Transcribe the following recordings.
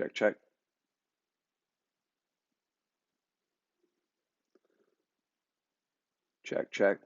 Check, check. Check, check.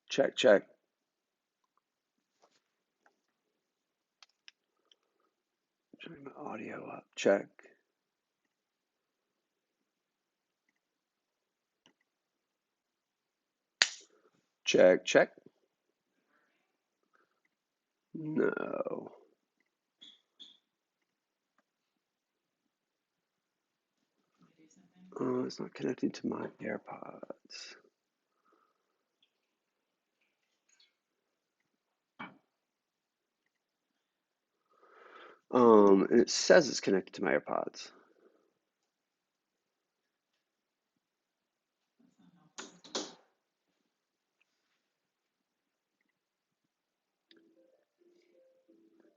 Check, check. Turn my audio up. Check. Check, check. No. Oh, it's not connecting to my AirPods. And it says it's connected to my AirPods.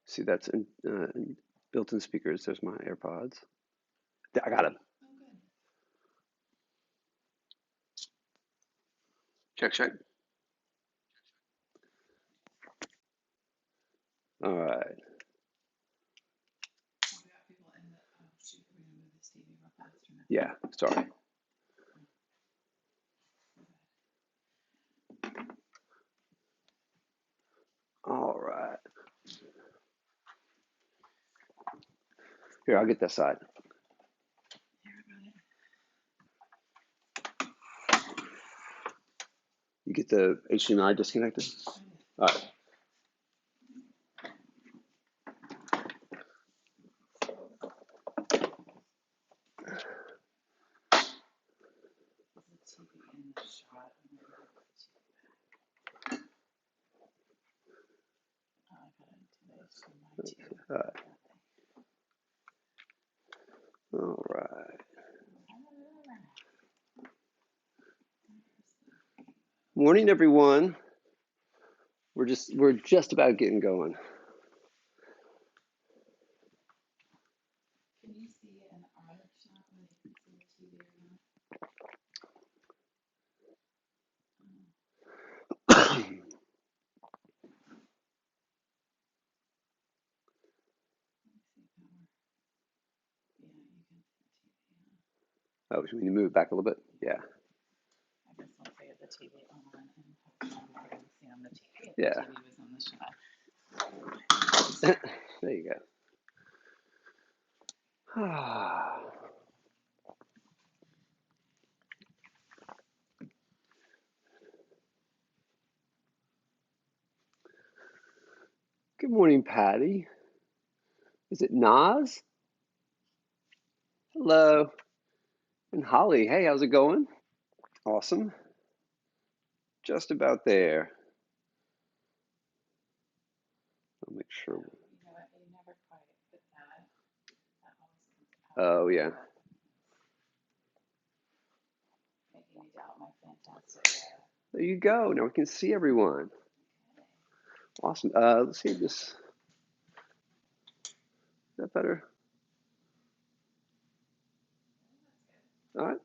See, that's in built-in speakers. There's my AirPods. I got them. Check, check. All right. Yeah, sorry. All right. Here, I'll get that side. You get the HDMI disconnected? All right. All right. Morning, everyone. We're just about getting going. Can you see an art shot where you can see the TV or not? Oh, should we move it back a little bit? Yeah. I guess once I get the TV on and have it see on the TV. Yeah. The TV was on the shot. There you go. Good morning, Patty. Is it Naz? Hello. And Holly. Hey, how's it going? Awesome. Just about there. I'll make sure. You know what? You never quite put that. That always comes out. Oh, yeah. Making me doubt my fantastic. There you go. Now we can see everyone. Awesome. Let's see this. Is that better? All right.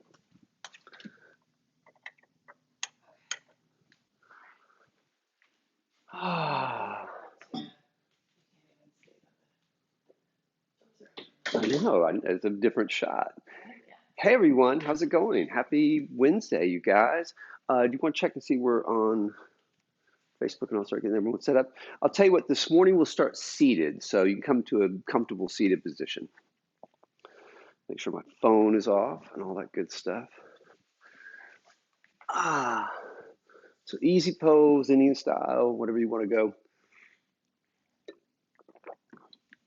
Ah. I know. It's a different shot. Hey, everyone. How's it going? Happy Wednesday, you guys. Do you want to check and see we're on Facebook and I'll start getting everyone set up? I'll tell you what, this morning we'll start seated. So you can come to a comfortable seated position. Make sure my phone is off and all that good stuff. So easy pose, Indian style, whatever you want to go.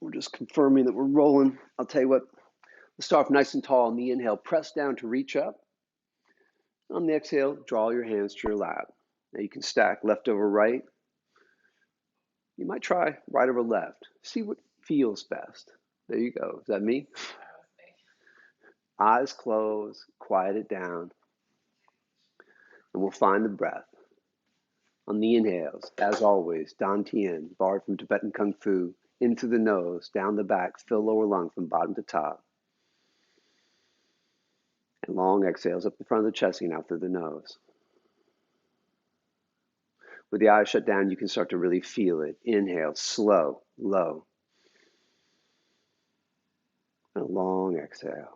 We're just confirming that we're rolling. I'll tell you what, let's start off nice and tall on the inhale. Press down to reach up. On the exhale, draw your hands to your lap. Now you can stack left over right. You might try right over left. See what feels best. There you go. Is that me? Eyes closed, quiet it down. And we'll find the breath. On the inhales, as always, Dan Tien, borrowed from Tibetan Kung Fu, in through the nose, down the back, fill lower lung from bottom to top. And long exhales up the front of the chest and out through the nose. With the eyes shut down, you can start to really feel it. Inhale, slow, low. And a long exhale.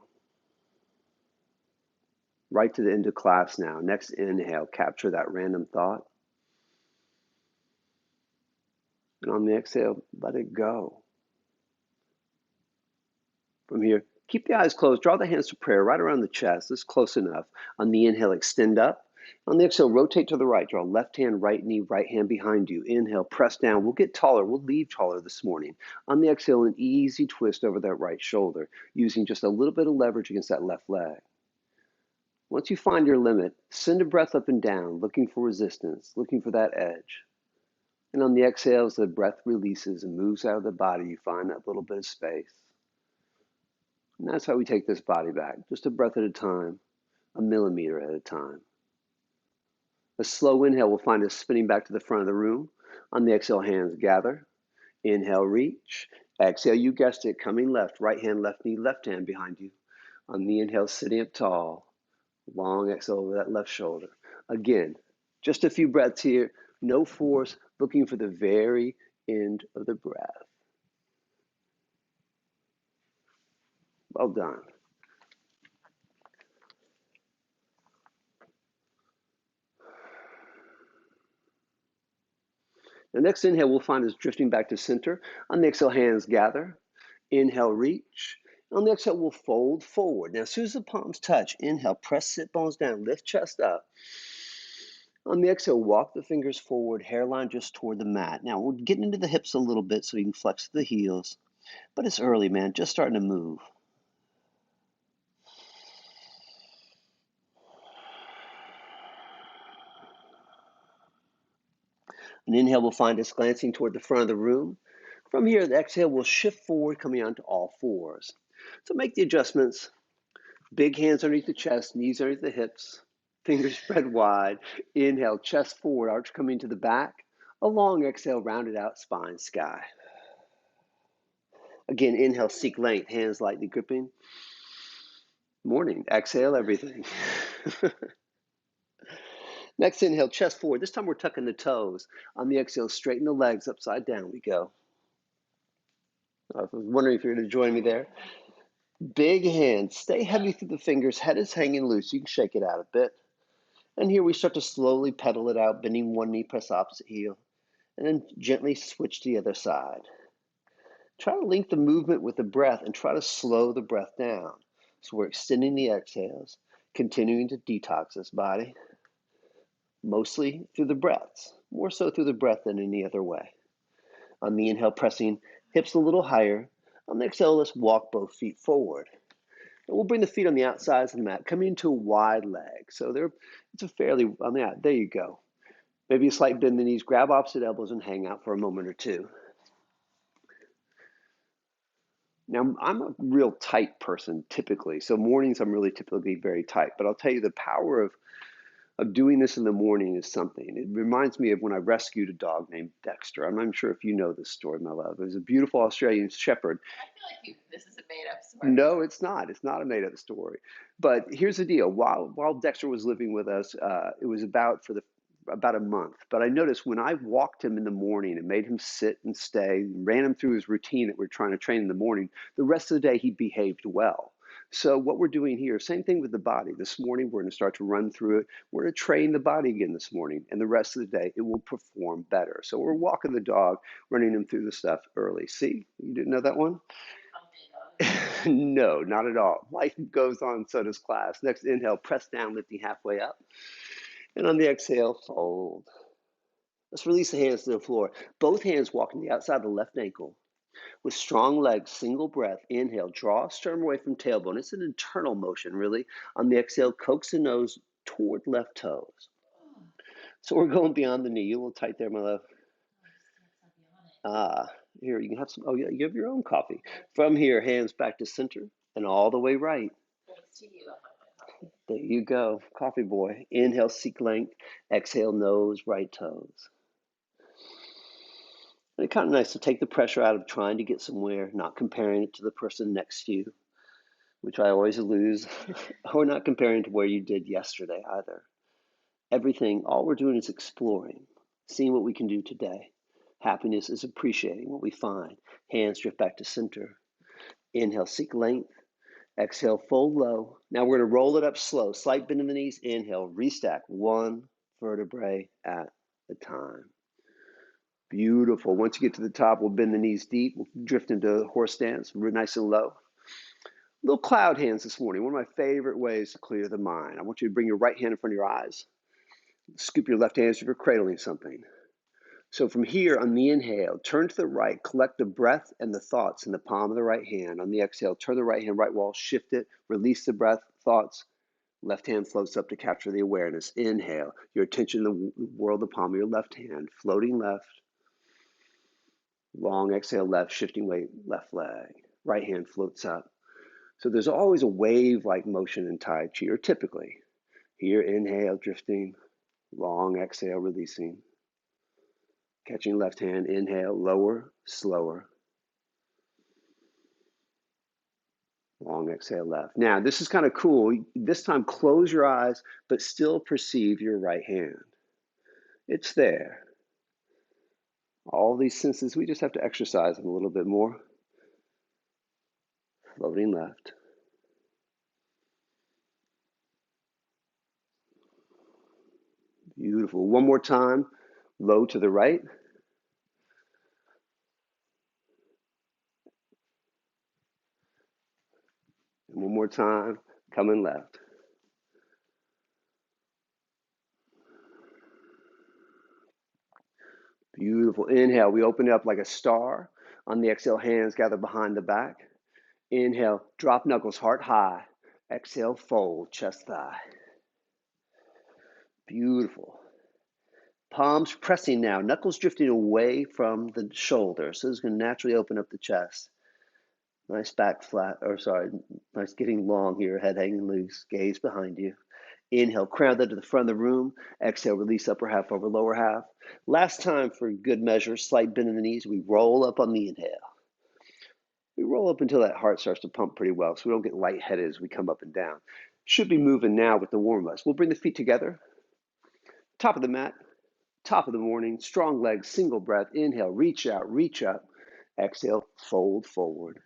Right to the end of class now. Next inhale, capture that random thought. And on the exhale, let it go. From here, keep the eyes closed. Draw the hands to prayer right around the chest. That's close enough. On the inhale, extend up. On the exhale, rotate to the right. Draw left hand, right knee, right hand behind you. Inhale, press down. We'll get taller. We'll leave taller this morning. On the exhale, an easy twist over that right shoulder, using just a little bit of leverage against that left leg. Once you find your limit, send a breath up and down, looking for resistance, looking for that edge. And on the exhale, as the breath releases and moves out of the body, you find that little bit of space. And that's how we take this body back, just a breath at a time, a millimeter at a time. A slow inhale will find us spinning back to the front of the room. On the exhale, hands gather. Inhale, reach. Exhale, you guessed it, coming left, right hand, left knee, left hand behind you. On the inhale, sitting up tall. Long exhale over that left shoulder. Again, just a few breaths here, no force, looking for the very end of the breath. Well done. The next inhale we'll find is drifting back to center. On the exhale, hands gather. Inhale, reach. On the exhale, we'll fold forward. Now, as soon as the palms touch, inhale, press sit bones down, lift chest up. On the exhale, walk the fingers forward, hairline just toward the mat. Now, we're getting into the hips a little bit so you can flex the heels. But it's early, man, just starting to move. An inhale will find us glancing toward the front of the room. From here, the exhale will shift forward, coming onto all fours. So make the adjustments. Big hands underneath the chest, knees underneath the hips, fingers spread wide. Inhale, chest forward, arch coming to the back. A long exhale, rounded out spine, sky. Again, inhale, seek length, hands lightly gripping. Morning, exhale, everything. Next inhale, chest forward. This time we're tucking the toes. On the exhale, straighten the legs, upside down we go. I was wondering if you're going to join me there. Big hands, stay heavy through the fingers, head is hanging loose. You can shake it out a bit. And here we start to slowly pedal it out, bending one knee, press opposite heel, and then gently switch to the other side. Try to link the movement with the breath and try to slow the breath down. So we're extending the exhales, continuing to detox this body, mostly through the breaths, more so through the breath than any other way. On the inhale, pressing hips a little higher. On the exhale, let's walk both feet forward. And we'll bring the feet on the outsides of the mat, coming into a wide leg. So it's a fairly, there you go. Maybe a slight bend in the knees, grab opposite elbows and hang out for a moment or two. Now, I'm a real tight person typically. So mornings I'm really typically very tight. But I'll tell you the power of doing this in the morning is something. It reminds me of when I rescued a dog named Dexter. I'm not sure if you know this story, my love. It was a beautiful Australian shepherd. I feel like this is a made-up story. No, it's not. It's not a made-up story. But here's the deal. While Dexter was living with us, it was about a month. But I noticed when I walked him in the morning and made him sit and stay, ran him through his routine that we're trying to train in the morning, the rest of the day he behaved well. So what we're doing here, same thing with the body. This morning, we're going to start to run through it. We're going to train the body again this morning, and the rest of the day, it will perform better. So we're walking the dog, running him through the stuff early. See, you didn't know that one? No, not at all. Life goes on, so does class. Next inhale, press down, lifting halfway up. And on the exhale, fold. Let's release the hands to the floor. Both hands walking the outside of the left ankle. With strong legs, single breath, inhale, draw sternum away from tailbone. It's an internal motion, really. On the exhale, coax the nose toward left toes. So we're going beyond the knee. You a little tight there, my love. Here, you can have some. Oh, yeah, you have your own coffee. From here, hands back to center and all the way right. There you go, coffee boy. Inhale, seek length. Exhale, nose, right toes. And it's kind of nice to take the pressure out of trying to get somewhere, not comparing it to the person next to you, which I always lose, or not comparing to where you did yesterday either. Everything, all we're doing is exploring, seeing what we can do today. Happiness is appreciating what we find. Hands drift back to center. Inhale, seek length. Exhale, fold low. Now we're going to roll it up slow. Slight bend in the knees. Inhale, restack one vertebrae at a time. Beautiful. Once you get to the top, we'll bend the knees deep. We'll drift into horse stance, nice and low. Little cloud hands this morning. One of my favorite ways to clear the mind. I want you to bring your right hand in front of your eyes. Scoop your left hand as if you're cradling something. So from here, on the inhale, turn to the right, collect the breath and the thoughts in the palm of the right hand. On the exhale, turn the right hand right wall, shift it, release the breath, thoughts. Left hand floats up to capture the awareness. Inhale, your attention in the world, the palm of your left hand, floating left. Long exhale left, shifting weight, left leg. Right hand floats up. So there's always a wave-like motion in Tai Chi, or typically. Here, inhale, drifting. Long exhale, releasing. Catching left hand, inhale, lower, slower. Long exhale left. Now, this is kind of cool. This time, close your eyes, but still perceive your right hand. It's there. All these senses, we just have to exercise them a little bit more. Floating left. Beautiful. One more time. Low to the right. And one more time. Coming left. Beautiful. Inhale. We open it up like a star. On the exhale, hands gather behind the back. Inhale. Drop knuckles, heart high. Exhale, fold, chest thigh. Beautiful. Palms pressing now, knuckles drifting away from the shoulder. So this is going to naturally open up the chest. Nice back flat, nice getting long here, head hanging loose, gaze behind you. Inhale, crown that to the front of the room. Exhale, release upper half over lower half. Last time for good measure, slight bend in the knees. We roll up on the inhale. We roll up until that heart starts to pump pretty well so we don't get lightheaded as we come up and down. Should be moving now with the warm-ups. We'll bring the feet together. Top of the mat. Top of the morning, strong legs, single breath. Inhale, reach out, reach up. Exhale, fold forward.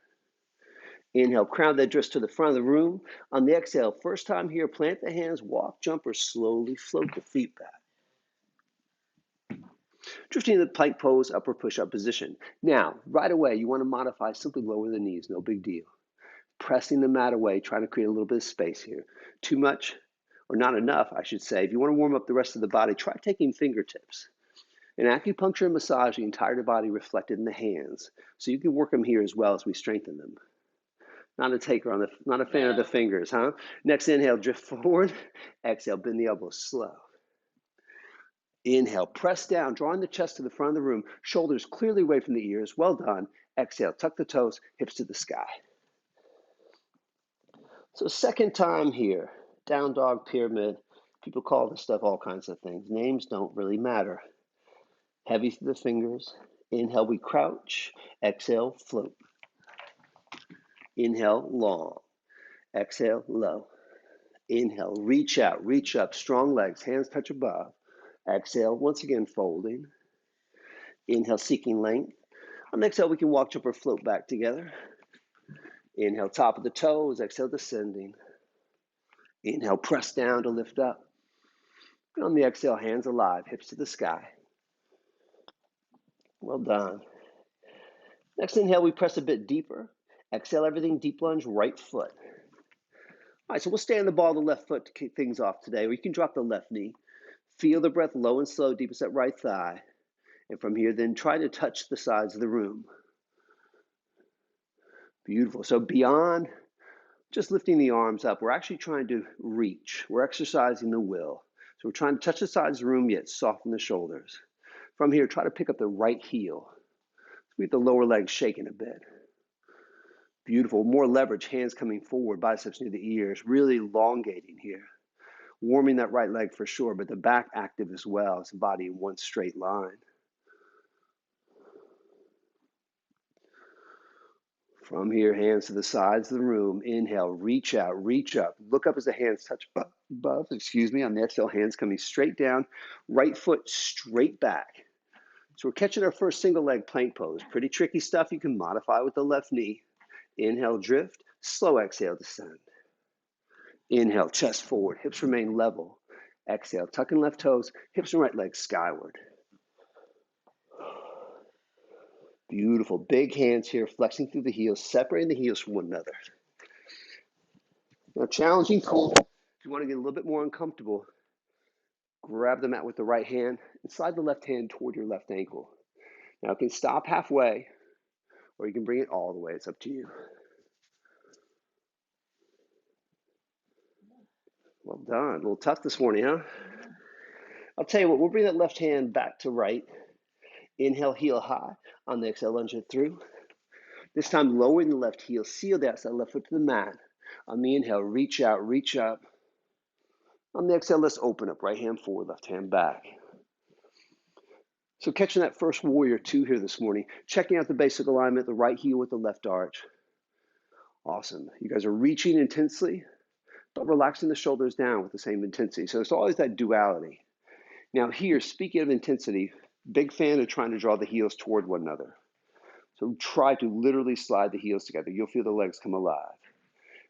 Inhale, crown that drifts to the front of the room. On the exhale, first time here, plant the hands, walk, jump, or slowly float the feet back. Drifting to the plank pose, upper push-up position. Now, right away, you want to modify, simply lower the knees, no big deal. Pressing the mat away, trying to create a little bit of space here. Too much, or not enough, I should say. If you want to warm up the rest of the body, try taking fingertips. In acupuncture and massage, the entire body reflected in the hands. So you can work them here as well as we strengthen them. Not a taker not a fan of the fingers, huh? Next inhale, drift forward. Exhale, bend the elbows slow. Inhale, press down, drawing the chest to the front of the room, shoulders clearly away from the ears. Well done. Exhale, tuck the toes, hips to the sky. So second time here, down dog pyramid. People call this stuff all kinds of things. Names don't really matter. Heavy through the fingers. Inhale, we crouch. Exhale, float. Inhale, long. Exhale, low. Inhale, reach out, reach up. Strong legs, hands touch above. Exhale, once again, folding. Inhale, seeking length. On the exhale, we can walk, jump, or float back together. Inhale, top of the toes. Exhale, descending. Inhale, press down to lift up. And on the exhale, hands alive, hips to the sky. Well done. Next inhale, we press a bit deeper. Exhale, everything, deep lunge, right foot. All right, so we'll stay on the ball of the left foot to kick things off today, or you can drop the left knee. Feel the breath low and slow, deepest that right thigh. And from here, then try to touch the sides of the room. Beautiful. So beyond just lifting the arms up, we're actually trying to reach. We're exercising the will. So we're trying to touch the sides of the room, yet soften the shoulders. From here, try to pick up the right heel. We get the lower leg shaking a bit. Beautiful. More leverage, hands coming forward, biceps near the ears, really elongating here. Warming that right leg for sure, but the back active as well. It's the body in one straight line. From here, hands to the sides of the room. Inhale, reach out, reach up. Look up as the hands touch above. On the exhale, hands coming straight down. Right foot straight back. So we're catching our first single leg plank pose. Pretty tricky stuff. You can modify with the left knee. Inhale, drift. Slow exhale, descend. Inhale, chest forward. Hips remain level. Exhale, tuck in left toes. Hips and right legs skyward. Beautiful. Big hands here, flexing through the heels, separating the heels from one another. Now, challenging, cool. If you want to get a little bit more uncomfortable, grab the mat with the right hand and slide the left hand toward your left ankle. Now, you can stop halfway, or you can bring it all the way. It's up to you. Well done. A little tough this morning, huh? I'll tell you what, we'll bring that left hand back to right. Inhale, heel high. On the exhale, lunge it through. This time, lowering the left heel, seal the outside left foot to the mat. On the inhale, reach out, reach up. On the exhale, let's open up. Right hand forward, left hand back. So catching that first warrior two here this morning, checking out the basic alignment, the right heel with the left arch. Awesome. You guys are reaching intensely, but relaxing the shoulders down with the same intensity. So it's always that duality. Now here, speaking of intensity, big fan of trying to draw the heels toward one another. So try to literally slide the heels together. You'll feel the legs come alive.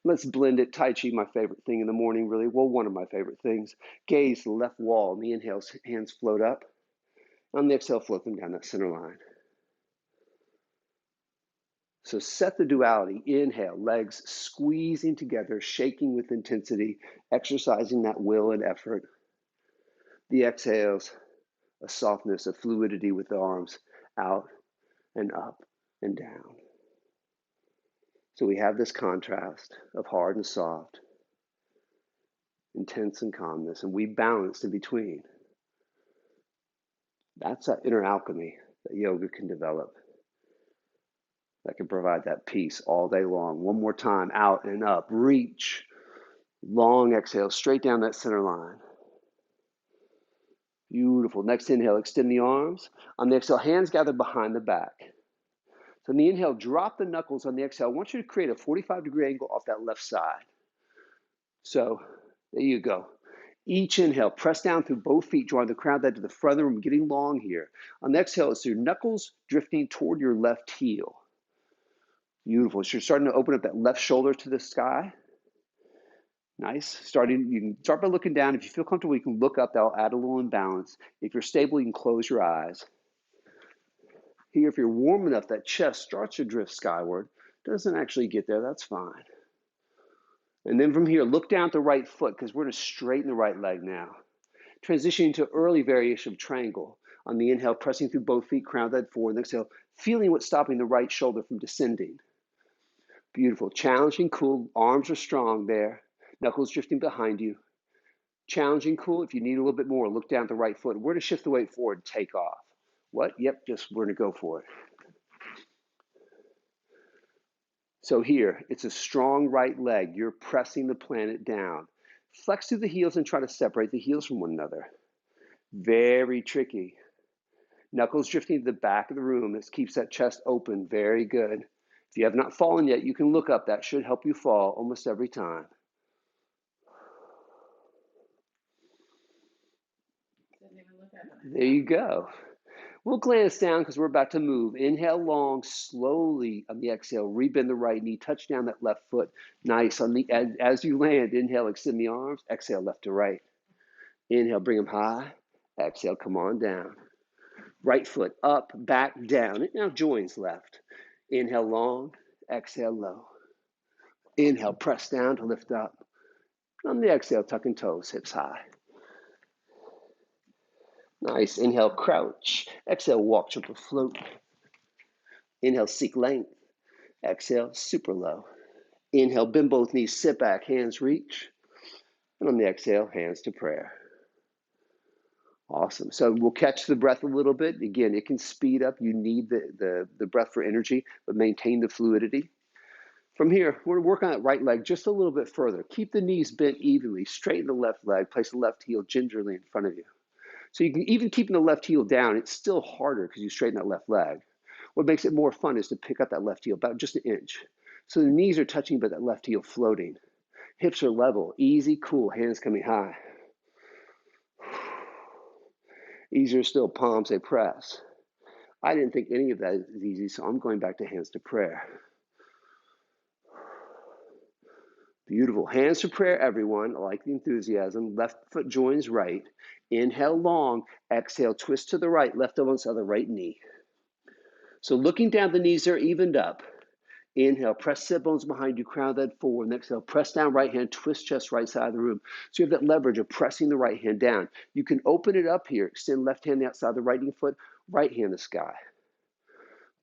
Let's blend it. Tai Chi, my favorite thing in the morning, really. Well, one of my favorite things. Gaze the left wall. On the inhale, hands float up. On the exhale, float them down that center line. So set the duality. Inhale, legs squeezing together, shaking with intensity, exercising that will and effort. The exhales, a softness, a fluidity with the arms out and up and down. So we have this contrast of hard and soft, intense and calmness, and we balance in between. That's that inner alchemy that yoga can develop, that can provide that peace all day long. One more time, out and up, reach. Long exhale, straight down that center line. Beautiful. Next inhale, extend the arms. On the exhale, hands gathered behind the back. So on the inhale, drop the knuckles. On the exhale, I want you to create a 45-degree angle off that left side. So there you go. Each inhale, press down through both feet, drawing the crown head to the front of the room, getting long here. On the exhale, it's your knuckles drifting toward your left heel. Beautiful. So you're starting to open up that left shoulder to the sky. Nice. You can start by looking down. If you feel comfortable, you can look up. That'll add a little imbalance. If you're stable, you can close your eyes. Here, if you're warm enough, that chest starts to drift skyward. Doesn't actually get there. That's fine. And then from here, look down at the right foot because we're going to straighten the right leg now. Transitioning to early variation of triangle. On the inhale, pressing through both feet, crown head forward. On the exhale, feeling what's stopping the right shoulder from descending. Beautiful. Challenging, cool. Arms are strong there. Knuckles drifting behind you. Challenging, cool. If you need a little bit more, look down at the right foot. We're going to shift the weight forward and take off. What? Yep, we're going to go for it. So here, it's a strong right leg. You're pressing the planet down. Flex through the heels and try to separate the heels from one another. Very tricky. Knuckles drifting to the back of the room. This keeps that chest open. Very good. If you have not fallen yet, you can look up. That should help you fall almost every time. There you go. We'll glance down because we're about to move. Inhale long, slowly on the exhale. Rebend the right knee. Touch down that left foot. Nice. As you land, inhale, extend the arms. Exhale, left to right. Inhale, bring them high. Exhale, come on down. Right foot up, back, down. It now joins left. Inhale long. Exhale low. Inhale, press down to lift up. On the exhale, tucking toes, hips high. Nice. Inhale, crouch. Exhale, walk, jump, or float. Inhale, seek length. Exhale, super low. Inhale, bend both knees, sit back, hands reach. And on the exhale, hands to prayer. Awesome. So we'll catch the breath a little bit. Again, it can speed up. You need the breath for energy, but maintain the fluidity. From here, we're going to work on that right leg just a little bit further. Keep the knees bent evenly. Straighten the left leg. Place the left heel gingerly in front of you. So you can even keeping the left heel down, it's still harder because you straighten that left leg. What makes it more fun is to pick up that left heel about just an inch. So the knees are touching, but that left heel floating. Hips are level. Easy, cool. Hands coming high. Easier still, palms they press. I didn't think any of that is easy, so I'm going back to hands to prayer. Beautiful. Hands to prayer, everyone. I like the enthusiasm. Left foot joins right. Inhale long. Exhale, twist to the right. Left elbow to the right knee. So looking down, the knees are evened up. Inhale, press sit bones behind you, crown that forward. And exhale, press down right hand, twist chest right side of the room. So you have that leverage of pressing the right hand down. You can open it up here. Extend left hand outside the right knee foot, right hand the sky.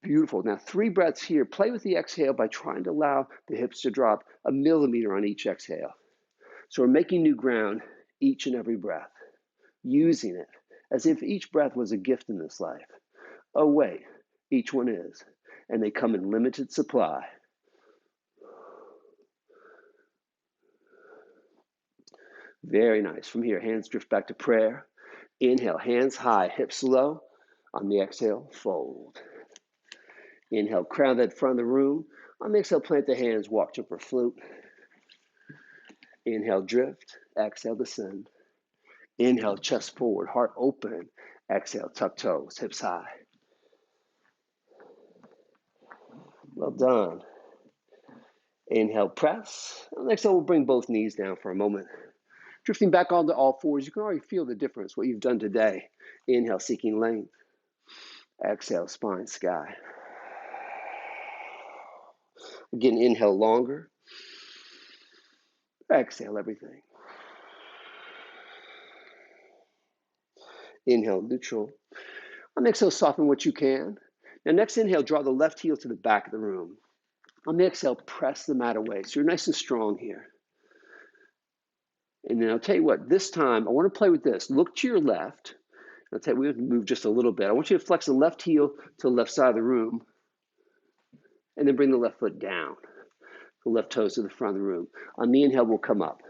Beautiful. Now 3 breaths here. Play with the exhale by trying to allow the hips to drop a millimeter on each exhale. So we're making new ground each and every breath, using it as if each breath was a gift in this life. Oh wait, each one is, and they come in limited supply. Very nice. From here, hands drift back to prayer. Inhale, hands high, hips low. On the exhale, fold. Inhale, crown that front of the room. On the exhale, plant the hands, walk jump or flute. Inhale, drift. Exhale, descend. Inhale, chest forward, heart open. Exhale, tuck toes, hips high. Well done. Inhale, press. On the exhale, we'll bring both knees down for a moment. Drifting back onto all fours, you can already feel the difference, what you've done today. Inhale, seeking length. Exhale, spine sky. Again, inhale longer. Exhale everything. Inhale, neutral. On the exhale, soften what you can. Now, next inhale, draw the left heel to the back of the room. On the exhale, press the mat away. So you're nice and strong here. And then I'll tell you what, this time, I want to play with this. Look to your left. I'll tell you, we have to move just a little bit. I want you to flex the left heel to the left side of the room. And then bring the left foot down. The left toes to the front of the room. On the inhale, we'll come up.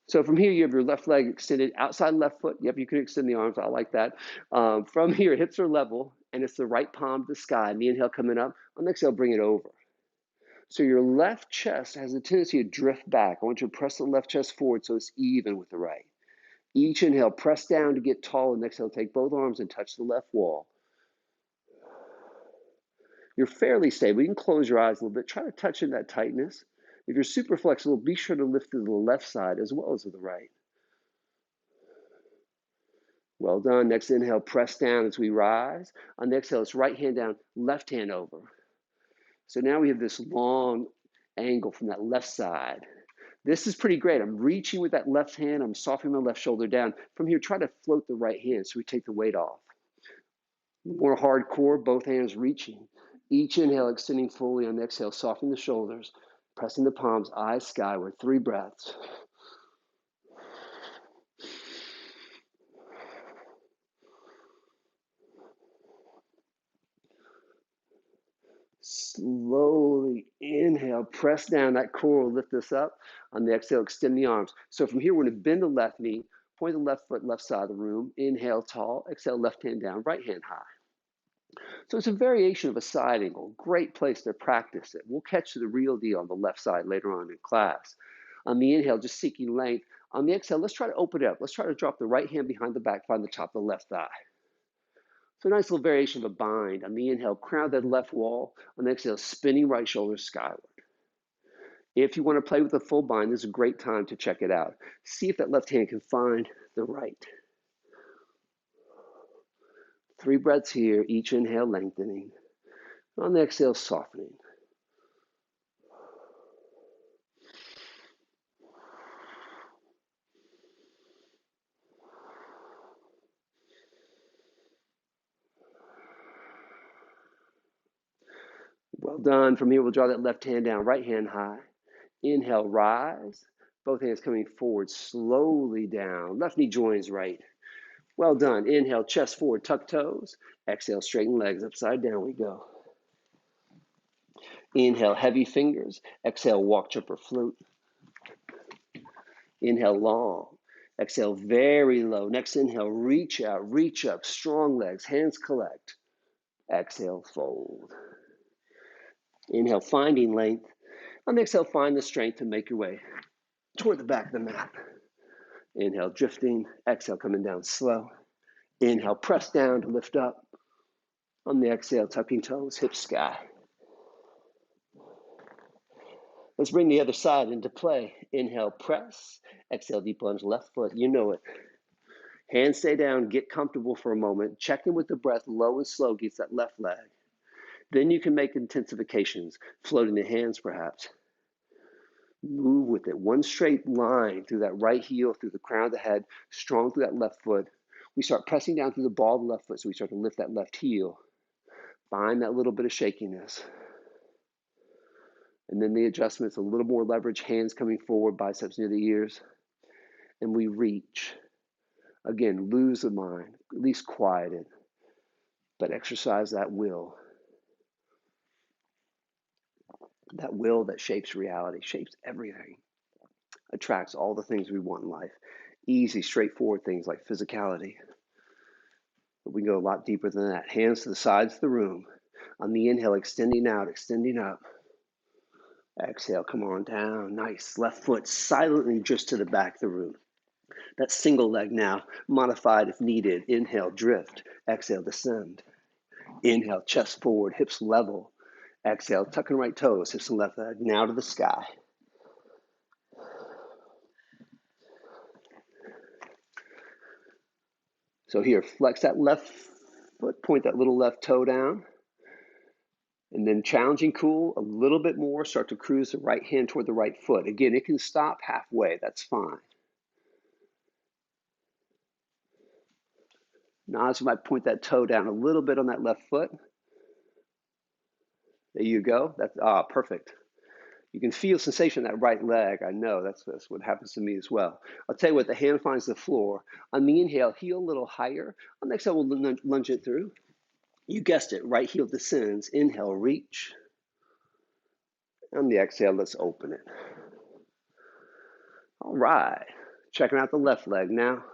So from here, you have your left leg extended outside left foot. Yep, you can extend the arms. I like that. From here, hips are level, and it's the right palm to the sky. And the inhale coming up. On the exhale, bring it over. So your left chest has a tendency to drift back. I want you to press the left chest forward so it's even with the right. Each inhale, press down to get tall, and exhale, take both arms and touch the left wall. You're fairly stable. You can close your eyes a little bit. Try to touch in that tightness. If you're super flexible, be sure to lift to the left side as well as to the right. Well done. Next inhale, press down as we rise. On the exhale, it's right hand down, left hand over. So now we have this long angle from that left side. This is pretty great. I'm reaching with that left hand. I'm softening my left shoulder down. From here, try to float the right hand so we take the weight off. More hardcore, both hands reaching. Each inhale, extending fully. On the exhale, softening the shoulders, pressing the palms, eyes skyward. 3 breaths. Slowly inhale, press down. That core will lift us up. On the exhale, extend the arms. So from here, we're going to bend the left knee, point the left foot left side of the room. Inhale, tall. Exhale, left hand down, right hand high. So it's a variation of a side angle. Great place to practice it. We'll catch the real deal on the left side later on in class. On the inhale, just seeking length. On the exhale, let's try to open it up. Let's try to drop the right hand behind the back, find the top of the left thigh. So a nice little variation of a bind. On the inhale, crown that left wall. On the exhale, spinning right shoulder skyward. If you want to play with a full bind, this is a great time to check it out. See if that left hand can find the right. 3 breaths here, each inhale lengthening. On the exhale, softening. Well done. From here, we'll draw that left hand down, right hand high. Inhale, rise. Both hands coming forward, slowly down. Left knee joins right. Well done. Inhale, chest forward, tuck toes. Exhale, straighten legs, upside down we go. Inhale, heavy fingers. Exhale, walk, jump, or float. Inhale, long. Exhale, very low. Next inhale, reach out, reach up, strong legs, hands collect. Exhale, fold. Inhale, finding length. On the exhale, find the strength to make your way toward the back of the mat. Inhale, drifting. Exhale, coming down slow. Inhale, press down to lift up. On the exhale, tucking toes, hips sky. Let's bring the other side into play. Inhale, press. Exhale, deep lunge, left foot. You know it. Hands stay down, get comfortable for a moment. Check in with the breath, low and slow, gets that left leg. Then you can make intensifications, floating the hands perhaps. Move with it. One straight line through that right heel, through the crown of the head, strong through that left foot. We start pressing down through the ball of the left foot, so we start to lift that left heel. Find that little bit of shakiness. And then the adjustments, a little more leverage, hands coming forward, biceps near the ears. And we reach. Again, lose the mind, at least quiet it, but exercise that will. That will that shapes reality, shapes everything, attracts all the things we want in life. Easy, straightforward things like physicality. But we can go a lot deeper than that. Hands to the sides of the room. On the inhale, extending out, extending up. Exhale, come on down. Nice. Left foot silently just to the back of the room. That single leg now, modified if needed. Inhale, drift. Exhale, descend. Inhale, chest forward, hips level. Exhale, tucking right toes, hips and left leg. Now to the sky. So here, flex that left foot, point that little left toe down. And then challenging cool, a little bit more, start to cruise the right hand toward the right foot. Again, it can stop halfway, that's fine. Now, you might point that toe down a little bit on that left foot. There you go. That's perfect. You can feel sensation in that right leg. I know that's what happens to me as well. I'll tell you what, the hand finds the floor. On the inhale, heel a little higher. On the exhale, we'll lunge it through. You guessed it, right heel descends. Inhale, reach. On the exhale, let's open it. All right, checking out the left leg now.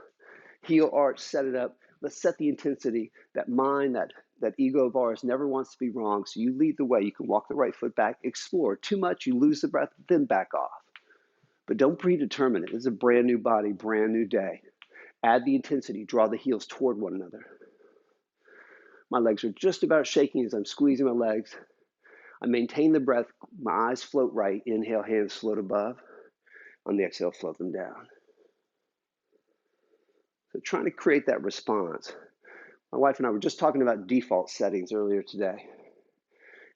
Heel arch, set it up. Let's set the intensity. That mind, that ego of ours never wants to be wrong, so you lead the way. You can walk the right foot back, explore. Too much, you lose the breath, then back off. But don't predetermine it. It's a brand new body, brand new day. Add the intensity, draw the heels toward one another. My legs are just about shaking as I'm squeezing my legs. I maintain the breath, my eyes float right. Inhale, hands float above. On the exhale, float them down. So trying to create that response. My wife and I were just talking about default settings earlier today.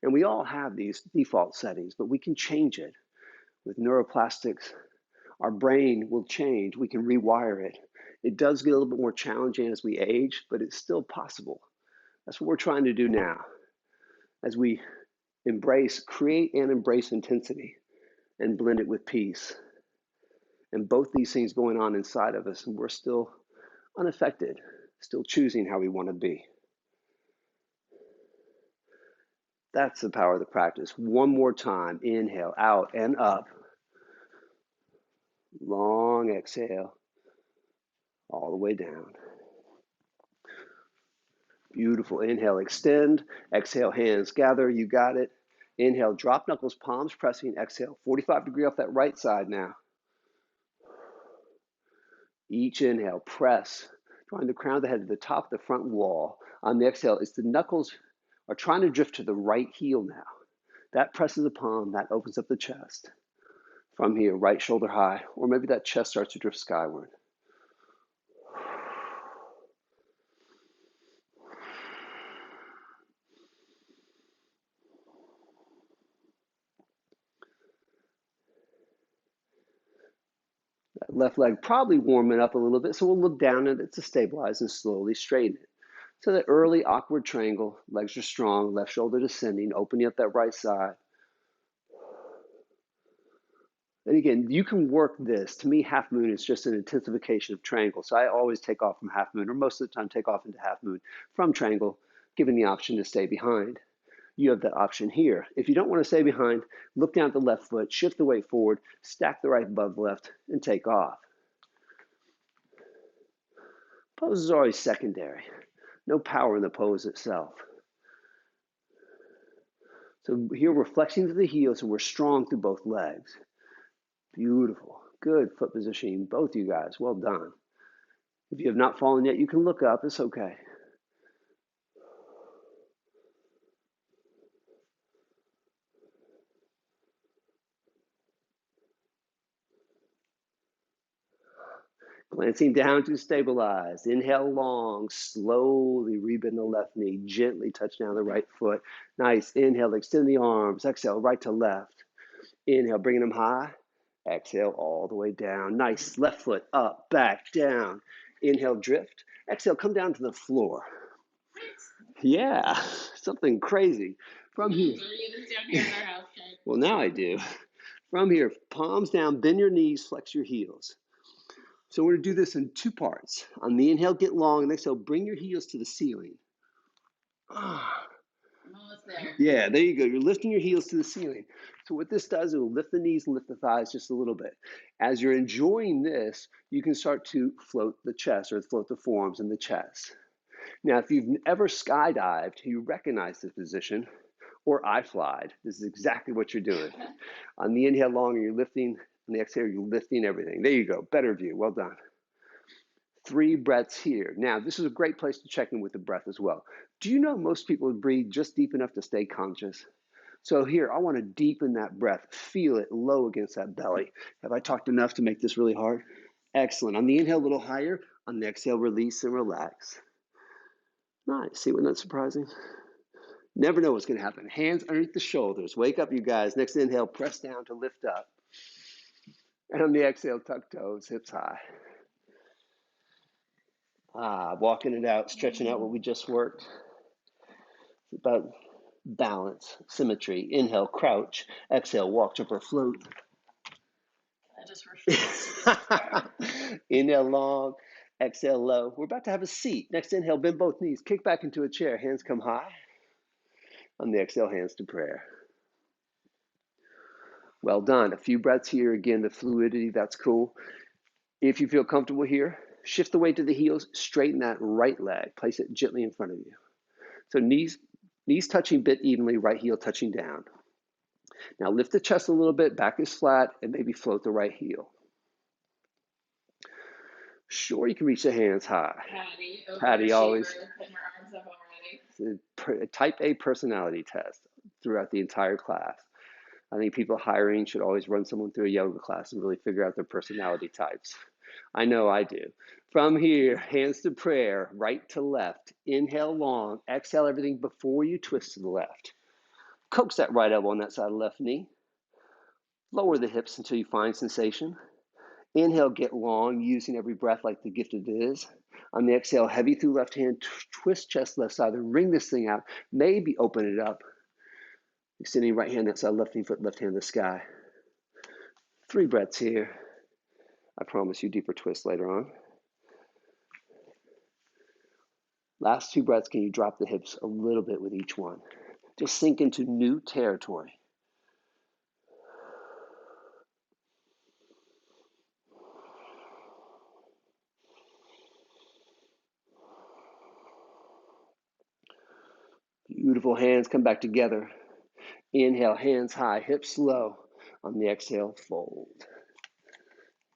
And we all have these default settings, but we can change it. With neuroplastics, our brain will change. We can rewire it. It does get a little bit more challenging as we age, but it's still possible. That's what we're trying to do now. As we create and embrace intensity and blend it with peace. And both these things going on inside of us, and we're still unaffected, still choosing how we want to be. That's the power of the practice. One more time. Inhale, out and up. Long exhale, all the way down. Beautiful. Inhale, extend. Exhale, hands gather. You got it. Inhale, drop knuckles, palms pressing. Exhale, 45-degree off that right side now. Each inhale, press, drawing the crown of the head to the top of the front wall. On the exhale, it's the knuckles are trying to drift to the right heel now. That presses the palm, that opens up the chest. From here, right shoulder high, or maybe that chest starts to drift skyward. That left leg probably warming up a little bit, so we'll look down at it to stabilize and slowly straighten it. So the early awkward triangle, legs are strong, left shoulder descending, opening up that right side. And again, you can work this. To me, half moon is just an intensification of triangle. So I always take off from half moon, or most of the time take off into half moon from triangle, given the option to stay behind. you have that option here. If you don't want to stay behind, look down at the left foot, shift the weight forward, stack the right above the left, and take off. Poses are always secondary. No power in the pose itself. So here we're flexing through the heels and we're strong through both legs. Beautiful. Good foot positioning, both you guys. Well done. If you have not fallen yet, you can look up. It's okay. Glancing down to stabilize. Inhale long, slowly rebend the left knee, gently touch down the right foot. Nice. Inhale, extend the arms. Exhale, right to left. Inhale, bringing them high. Exhale, all the way down. Nice. Left foot up, back, down. Inhale, drift. Exhale, come down to the floor. Yeah, something crazy. From here. Well, now I do. From here, palms down, bend your knees, flex your heels. So we're going to do this in two parts. On the inhale, get long, and exhale, bring your heels to the ceiling. Almost there. Yeah, there you go. You're lifting your heels to the ceiling. So what this does, it will lift the knees and lift the thighs just a little bit. As you're enjoying this, you can start to float the chest or float the forearms and the chest. Now, if you've ever skydived, you recognize this position, or I flied. This is exactly what you're doing. On the inhale, long, you're lifting. On the exhale, you're lifting everything. There you go. Better view. Well done. 3 breaths here. Now, this is a great place to check in with the breath as well. Do you know most people breathe just deep enough to stay conscious? So here, I want to deepen that breath. Feel it low against that belly. Have I talked enough to make this really hard? Excellent. On the inhale, a little higher. On the exhale, release and relax. Nice. See, wasn't that surprising? Never know what's going to happen. Hands underneath the shoulders. Wake up, you guys. Next inhale, press down to lift up. And on the exhale, tuck toes, hips high. Walking it out, stretching out what we just worked. It's about balance, symmetry. Inhale, crouch. Exhale, walk, jump, or float. I just refused. Inhale, long. Exhale, low. We're about to have a seat. Next inhale, bend both knees. Kick back into a chair. Hands come high. On the exhale, hands to prayer. Well done. A few breaths here. Again, the fluidity, that's cool. If you feel comfortable here, shift the weight to the heels, straighten that right leg, place it gently in front of you. So knees touching bit evenly, right heel touching down. Now lift the chest a little bit, back is flat, and maybe float the right heel. Sure, you can reach the hands high. Patty always. Putting her arms up already. It's a type A personality test throughout the entire class. I think people hiring should always run someone through a yoga class and really figure out their personality types. I know I do. From here, hands to prayer, right to left. Inhale long, exhale everything before you twist to the left. Coax that right elbow on that side of the left knee. Lower the hips until you find sensation. Inhale, get long, using every breath like the gift it is. On the exhale, heavy through left hand, twist chest left side, and wring this thing out. Maybe open it up. Extending right hand outside, left knee, foot, left hand, the sky. 3 breaths here. I promise you deeper twist later on. Last 2 breaths, can you drop the hips a little bit with each one? Just sink into new territory. Beautiful. Hands come back together. Inhale, hands high, hips low. On the exhale, fold.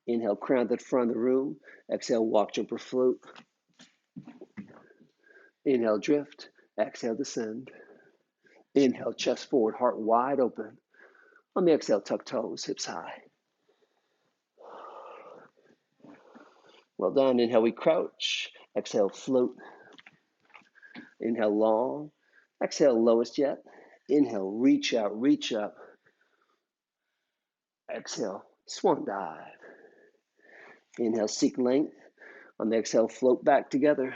Inhale, crown the front of the room. Exhale, walk, jump, or float. Inhale, drift. Exhale, descend. Inhale, chest forward, heart wide open. On the exhale, tuck toes, hips high. Well done. Inhale, we crouch. Exhale, float. Inhale, long. Exhale, lowest yet. Inhale, reach out, reach up. Exhale, swan dive. Inhale, seek length. On the exhale, float back together.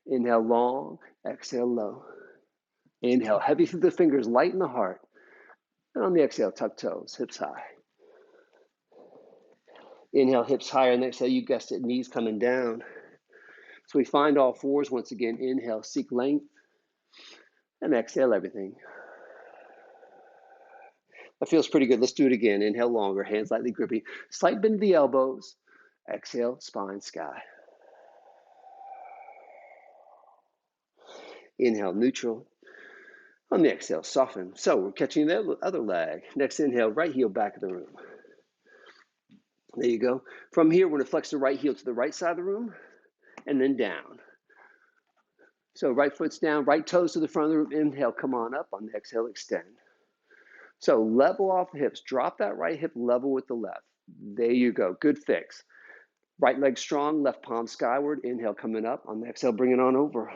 Inhale, long. Exhale, low. Inhale, heavy through the fingers, light in the heart. And on the exhale, tuck toes, hips high. Inhale, hips higher. On the exhale, you guessed it, knees coming down. So we find all fours once again. Inhale, seek length. And exhale everything. That feels pretty good. Let's do it again. Inhale longer, hands lightly gripping. Slight bend of the elbows. Exhale, spine, sky. Inhale, neutral. On the exhale, soften. So we're catching the other leg. Next inhale, right heel back of the room. There you go. From here, we're going to flex the right heel to the right side of the room and then down. So right foot's down, right toes to the front of the room. Inhale, come on up. On the exhale, extend. So level off the hips. Drop that right hip level with the left. There you go. Good fix. Right leg strong, left palm skyward. Inhale, coming up. On the exhale, bring it on over.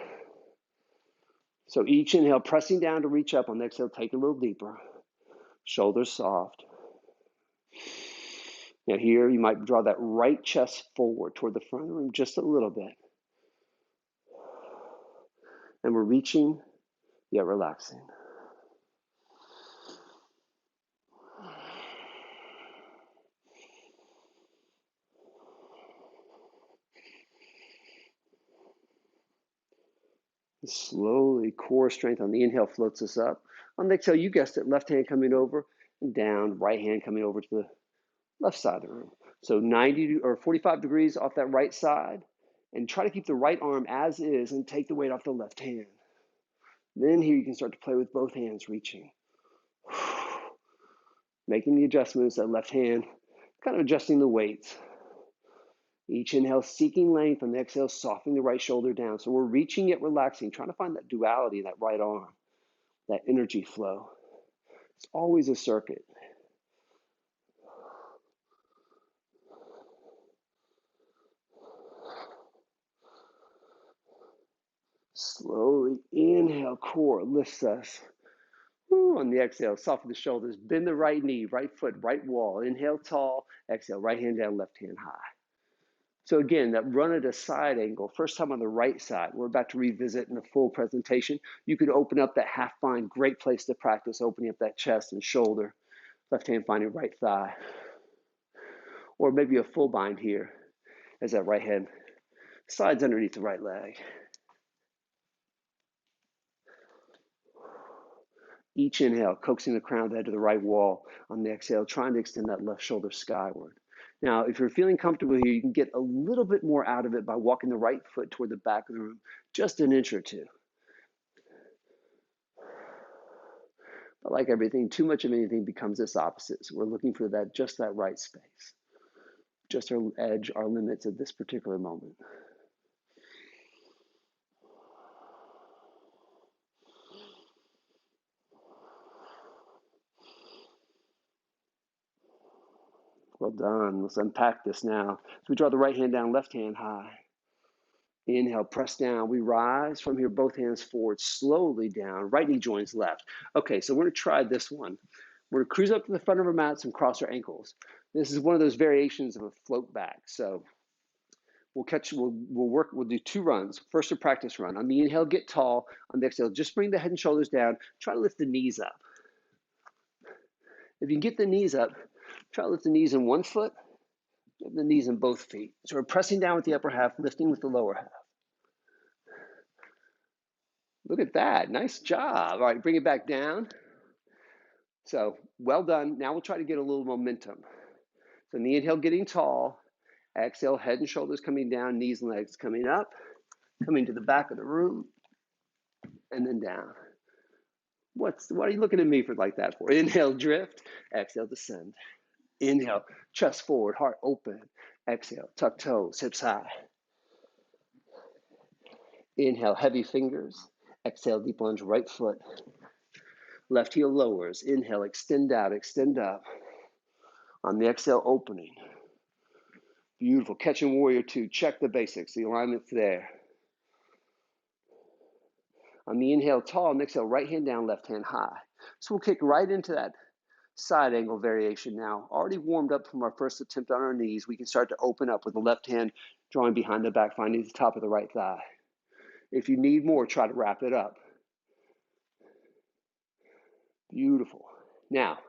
So each inhale, pressing down to reach up. On the exhale, take a little deeper. Shoulders soft. Now here, you might draw that right chest forward toward the front of the room just a little bit. And we're reaching, yet relaxing. Slowly, core strength on the inhale floats us up. On the exhale, you guessed it, left hand coming over and down, right hand coming over to the left side of the room. So 90 or 45 degrees off that right side, and try to keep the right arm as is and take the weight off the left hand. Then here you can start to play with both hands reaching. Making the adjustments, that left hand, kind of adjusting the weights. Each inhale seeking length, on the exhale softening the right shoulder down. So we're reaching yet relaxing, trying to find that duality in that right arm, that energy flow. It's always a circuit. Slowly inhale, core lifts us. On the exhale, soften the shoulders, bend the right knee, right foot, right wall. Inhale tall, exhale, right hand down, left hand high. So again, that run at a side angle, first time on the right side. We're about to revisit in a full presentation. You could open up that half bind, great place to practice opening up that chest and shoulder. Left hand finding right thigh. Or maybe a full bind here as that right hand slides underneath the right leg. Each inhale, coaxing the crown of the head to the right wall. On the exhale, trying to extend that left shoulder skyward. Now, if you're feeling comfortable here, you can get a little bit more out of it by walking the right foot toward the back of the room, just an inch or two. But like everything, too much of anything becomes its opposite. So we're looking for that, just that right space, just our edge, our limits at this particular moment. Well done. Let's unpack this now. So we draw the right hand down, left hand high. Inhale, press down. We rise from here, both hands forward, slowly down. Right knee joins left. Okay, so we're going to try this one. We're going to cruise up to the front of our mats and cross our ankles. This is one of those variations of a float back. So we'll do 2 runs. First, a practice run. On the inhale, get tall. On the exhale, just bring the head and shoulders down. Try to lift the knees up. If you can get the knees up, try to lift the knees in one foot, lift the knees in both feet. So we're pressing down with the upper half, lifting with the lower half. Look at that. Nice job. All right, bring it back down. So well done. Now we'll try to get a little momentum. So in the inhale, getting tall. Exhale, head and shoulders coming down, knees and legs coming up, coming to the back of the room, and then down. What are you looking at me for like that for? Inhale, drift. Exhale, descend. Inhale, chest forward, heart open. Exhale, tuck toes, hips high. Inhale, heavy fingers. Exhale, deep lunge, right foot. Left heel lowers. Inhale, extend out, extend up. On the exhale, opening. Beautiful. Catching warrior 2. Check the basics. The alignment's there. On the inhale, tall. And exhale, right hand down, left hand high. So we'll kick right into that side angle variation now. Already warmed up from our first attempt on our knees. We can start to open up with the left hand drawing behind the back, finding the top of the right thigh. If you need more, try to wrap it up. Beautiful. Now,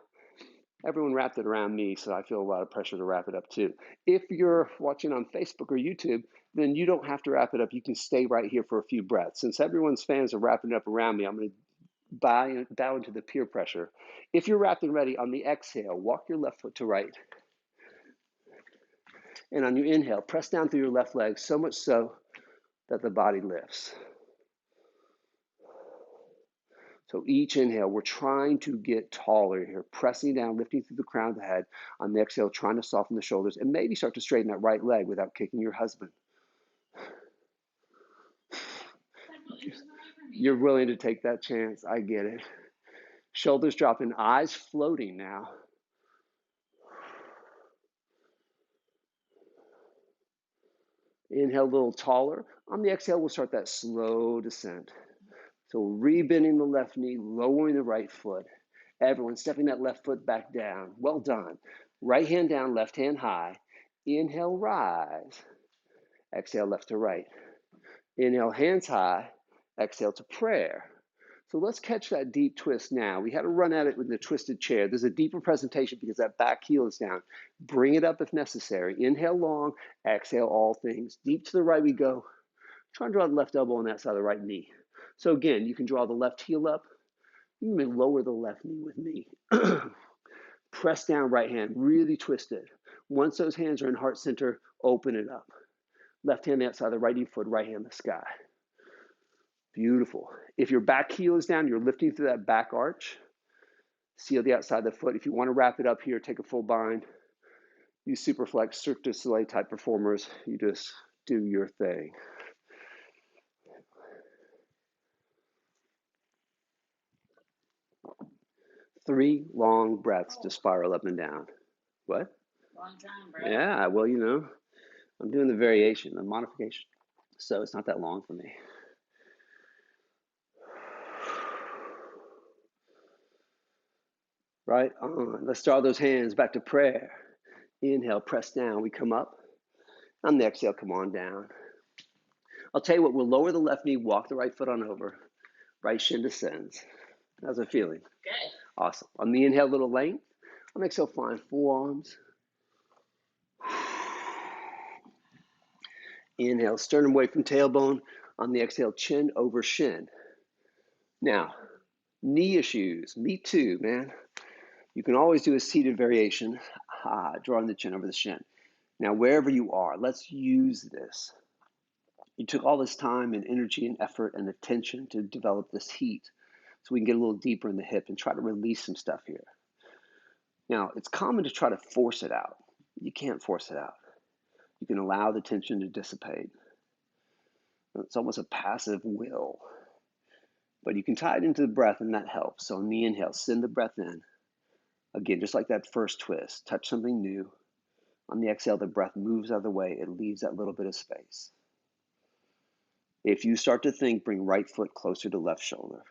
everyone wrapped it around me, so I feel a lot of pressure to wrap it up too. If you're watching on Facebook or YouTube, then you don't have to wrap it up. You can stay right here for a few breaths. Since everyone's fans are wrapping it up around me, I'm going to bow into the peer pressure. If you're wrapped and ready, on the exhale, walk your left foot to right. And on your inhale, press down through your left leg, so much so that the body lifts. So each inhale, we're trying to get taller here, pressing down, lifting through the crown of the head. On the exhale, trying to soften the shoulders and maybe start to straighten that right leg without kicking your husband. You're willing to take that chance. I get it. Shoulders dropping, eyes floating now. Inhale a little taller. On the exhale, we'll start that slow descent. So rebending the left knee, lowering the right foot. Everyone stepping that left foot back down. Well done. Right hand down, left hand high. Inhale, rise. Exhale, left to right. Inhale, hands high. Exhale to prayer. So let's catch that deep twist now. We had to run at it with the twisted chair. There's a deeper presentation because that back heel is down. Bring it up if necessary. Inhale long, exhale all things. Deep to the right we go. Try and draw the left elbow on that side of the right knee. So again, you can draw the left heel up. You can lower the left knee with me. Press down right hand, really twist it. Once those hands are in heart center, open it up. Left hand outside the right knee foot, right hand the sky. Beautiful. If your back heel is down, you're lifting through that back arch. Seal the outside of the foot. If you want to wrap it up here, take a full bind. You super flex, Cirque du Soleil type performers. You just do your thing. Three long breaths to spiral up and down. What? Long time, bro. Yeah, well, you know, I'm doing the variation, the modification. So it's not that long for me. Right on. Let's draw those hands back to prayer. Inhale, press down. We come up. On the exhale, come on down. I'll tell you what, we'll lower the left knee, walk the right foot on over. Right shin descends. How's it feeling? Good. Awesome. On the inhale, little length. On the exhale, find forearms. Inhale, sternum away from tailbone. On the exhale, chin over shin. Now, knee issues. Me too, man. You can always do a seated variation, drawing the chin over the shin. Now, wherever you are, let's use this. You took all this time and energy and effort and attention to develop this heat so we can get a little deeper in the hip and try to release some stuff here. Now, it's common to try to force it out. You can't force it out. You can allow the tension to dissipate. It's almost a passive will. But you can tie it into the breath and that helps. So on the inhale, send the breath in. Again, just like that first twist, touch something new. On the exhale, the breath moves out of the way. It leaves that little bit of space. If you start to think, bring right foot closer to left shoulder.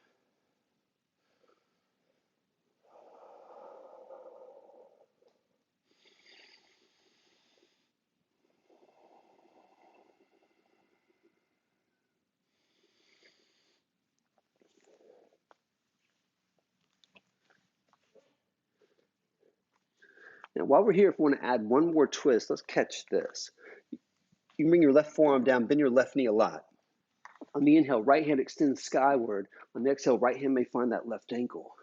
Now, while we're here, if we want to add one more twist, let's catch this. You can bring your left forearm down, bend your left knee a lot. On the inhale, right hand extends skyward. On the exhale, right hand may find that left ankle.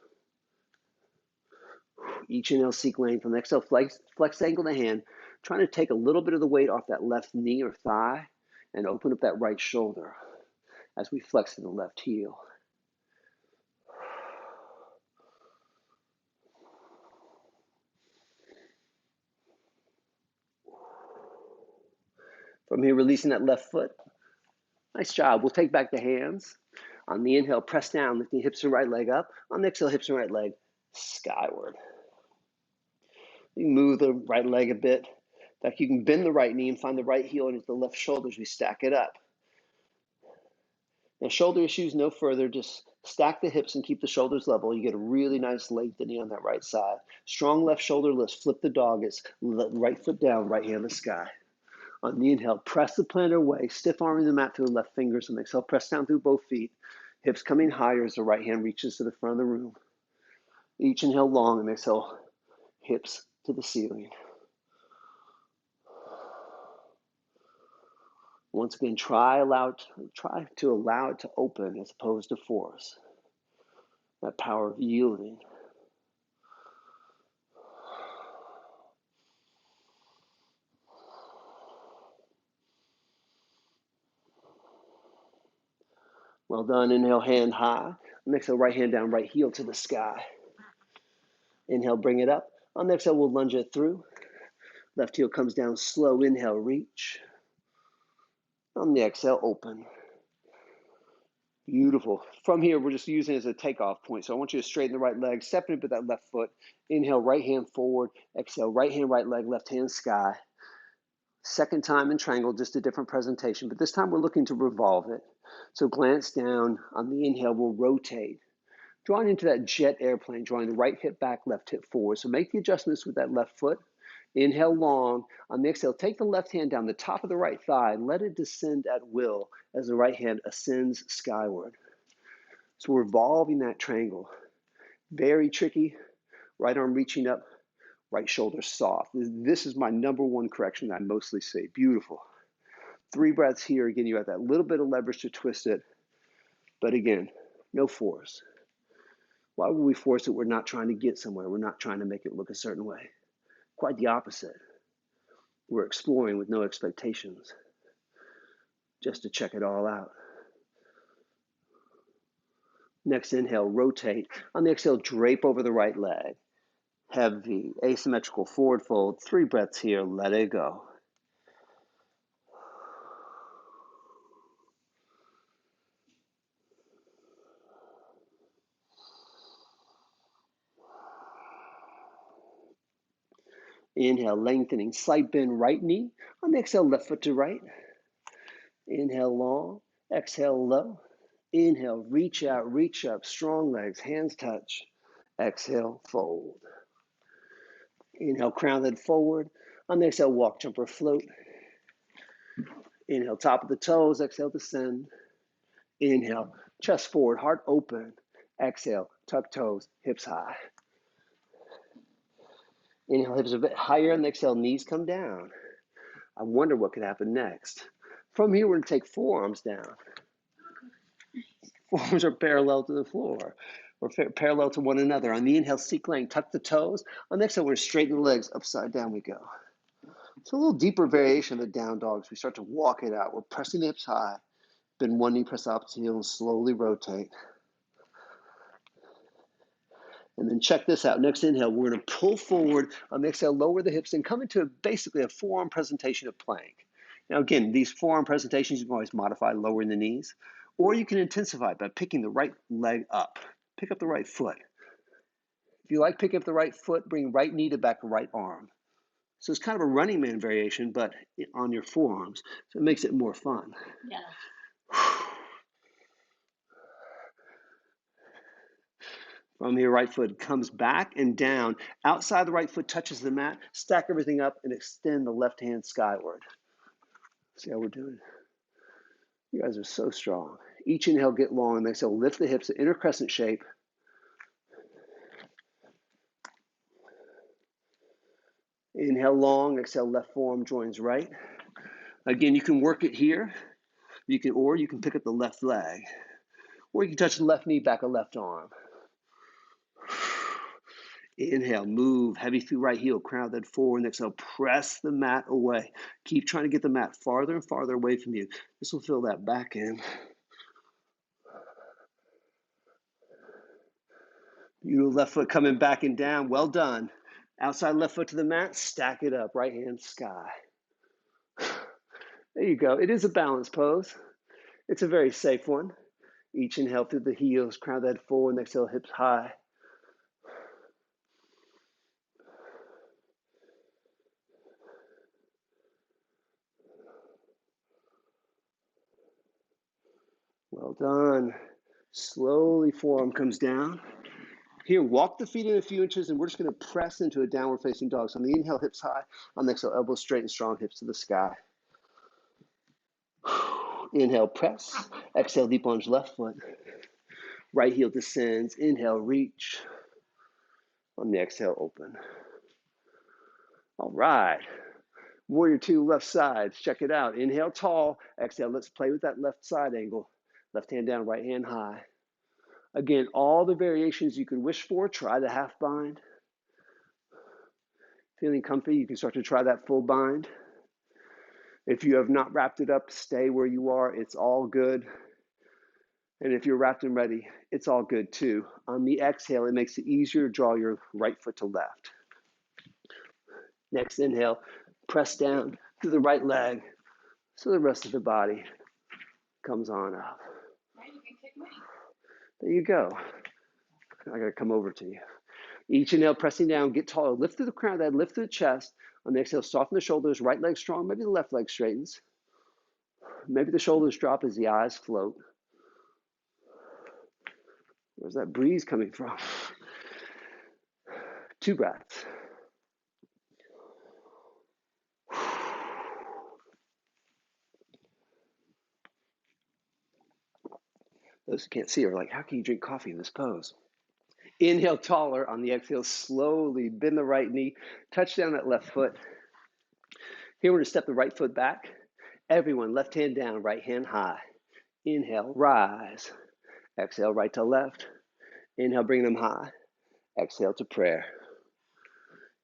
Each inhale, seek length. On the exhale, flex the ankle of the hand, trying to take a little bit of the weight off that left knee or thigh and open up that right shoulder as we flex to the left heel. From here, releasing that left foot. Nice job. We'll take back the hands. On the inhale, press down, lifting hips and right leg up. On the exhale, hips and right leg skyward. You move the right leg a bit. Like you can bend the right knee and find the right heel into the left shoulder as we stack it up. Now, shoulder issues no further. Just stack the hips and keep the shoulders level. You get a really nice lengthening on that right side. Strong left shoulder lifts. Flip the dog. It's right foot down, right hand to the sky. On the inhale, press the plantar away. Stiff arming the mat through the left fingers. On the exhale, press down through both feet. Hips coming higher as the right hand reaches to the front of the room. Each inhale long and exhale, hips to the ceiling. Once again, try to allow it to open as opposed to force. that power of yielding. Well done. Inhale, hand high. On the exhale, right hand down, right heel to the sky. Inhale, bring it up. On the exhale, we'll lunge it through. Left heel comes down slow. Inhale, reach. On the exhale, open. Beautiful. From here, we're just using it as a takeoff point. So I want you to straighten the right leg, step into that left foot. Inhale, right hand forward. Exhale, right hand, right leg, left hand sky. Second time in triangle, just a different presentation. But this time we're looking to revolve it. So glance down. On the inhale, we'll rotate. Drawing into that jet airplane, drawing the right hip back, left hip forward. So make the adjustments with that left foot. Inhale long. On the exhale, take the left hand down the top of the right thigh and let it descend at will as the right hand ascends skyward. So we're revolving that triangle. Very tricky. Right arm reaching up, right shoulder soft. This is my number one correction that I mostly see. Beautiful. 3 breaths here. Again, you have that little bit of leverage to twist it. But again, no force. Why would we force it? We're not trying to get somewhere. We're not trying to make it look a certain way. Quite the opposite. We're exploring with no expectations, just to check it all out. Next inhale, rotate. On the exhale, drape over the right leg. Heavy, asymmetrical forward fold. 3 breaths here. Let it go. Inhale, lengthening, slight bend, right knee. On the exhale, left foot to right. Inhale, long. Exhale, low. Inhale, reach out, reach up, strong legs, hands touch. Exhale, fold. Inhale, crown head forward. On the exhale, walk, jump, or float. Inhale, top of the toes. Exhale, descend. Inhale, chest forward, heart open. Exhale, tuck toes, hips high. Inhale, hips a bit higher. On the exhale, knees come down. I wonder what could happen next. From here, we're going to take forearms down. Forearms are parallel to the floor, or parallel to one another. On the inhale, seek length, tuck the toes. On the exhale, we're going to straighten the legs, upside down we go. It's a little deeper variation of the down dogs. We start to walk it out. We're pressing the hips high. Bend one knee, press opposite heel, and slowly rotate. And then check this out. Next inhale, we're going to pull forward. On the exhale, lower the hips and come into basically a forearm presentation of plank. Now again, these forearm presentations, you can always modify lowering the knees, or you can intensify by picking the right leg up. Pick up the right foot. If you like picking up the right foot, bring right knee to back right arm. So it's kind of a running man variation, but on your forearms. So it makes it more fun. Yeah. From here, right foot comes back and down. Outside the right foot touches the mat. Stack everything up and extend the left hand skyward. See how we're doing? You guys are so strong. Each inhale, get long. And exhale, lift the hips to inner crescent shape. Inhale long. Exhale, left forearm joins right. Again, you can work it here. You can pick up the left leg. Or you can touch the left knee, back a left arm. Inhale, move, heavy through right heel, crown that forward, and exhale, press the mat away. Keep trying to get the mat farther and farther away from you. This will fill that back in. Beautiful, left foot coming back and down, well done. Outside left foot to the mat, stack it up, right hand sky. There you go, it is a balance pose. It's a very safe one. Each inhale through the heels, crown that forward, and exhale, hips high. Well done. Slowly, forearm comes down. Here, walk the feet in a few inches, and we're just going to press into a downward facing dog. So on the inhale, hips high. On the exhale, elbows straight and strong, hips to the sky. Inhale, press. Exhale, deep lunge, left foot. Right heel descends. Inhale, reach. On the exhale, open. All right. Warrior 2, left side. Check it out. Inhale, tall. Exhale, let's play with that left side angle. Left hand down, right hand high. Again, all the variations you can wish for. Try the half bind. Feeling comfy, you can start to try that full bind. If you have not wrapped it up, stay where you are. It's all good. And if you're wrapped and ready, it's all good too. On the exhale, it makes it easier to draw your right foot to left. Next inhale, press down through the right leg so the rest of the body comes on up. There you go. I gotta come over to you. Each inhale, pressing down, get taller. Lift through the crown of the head, lift through the chest. On the exhale, soften the shoulders, right leg strong, maybe the left leg straightens. Maybe the shoulders drop as the eyes float. Where's that breeze coming from? 2 breaths. Those who can't see are like, how can you drink coffee in this pose? Inhale taller. On the exhale, slowly bend the right knee, touch down that left foot. Here we're going to step the right foot back. Everyone, left hand down, right hand high. Inhale, rise. Exhale, right to left. Inhale, bring them high. Exhale to prayer.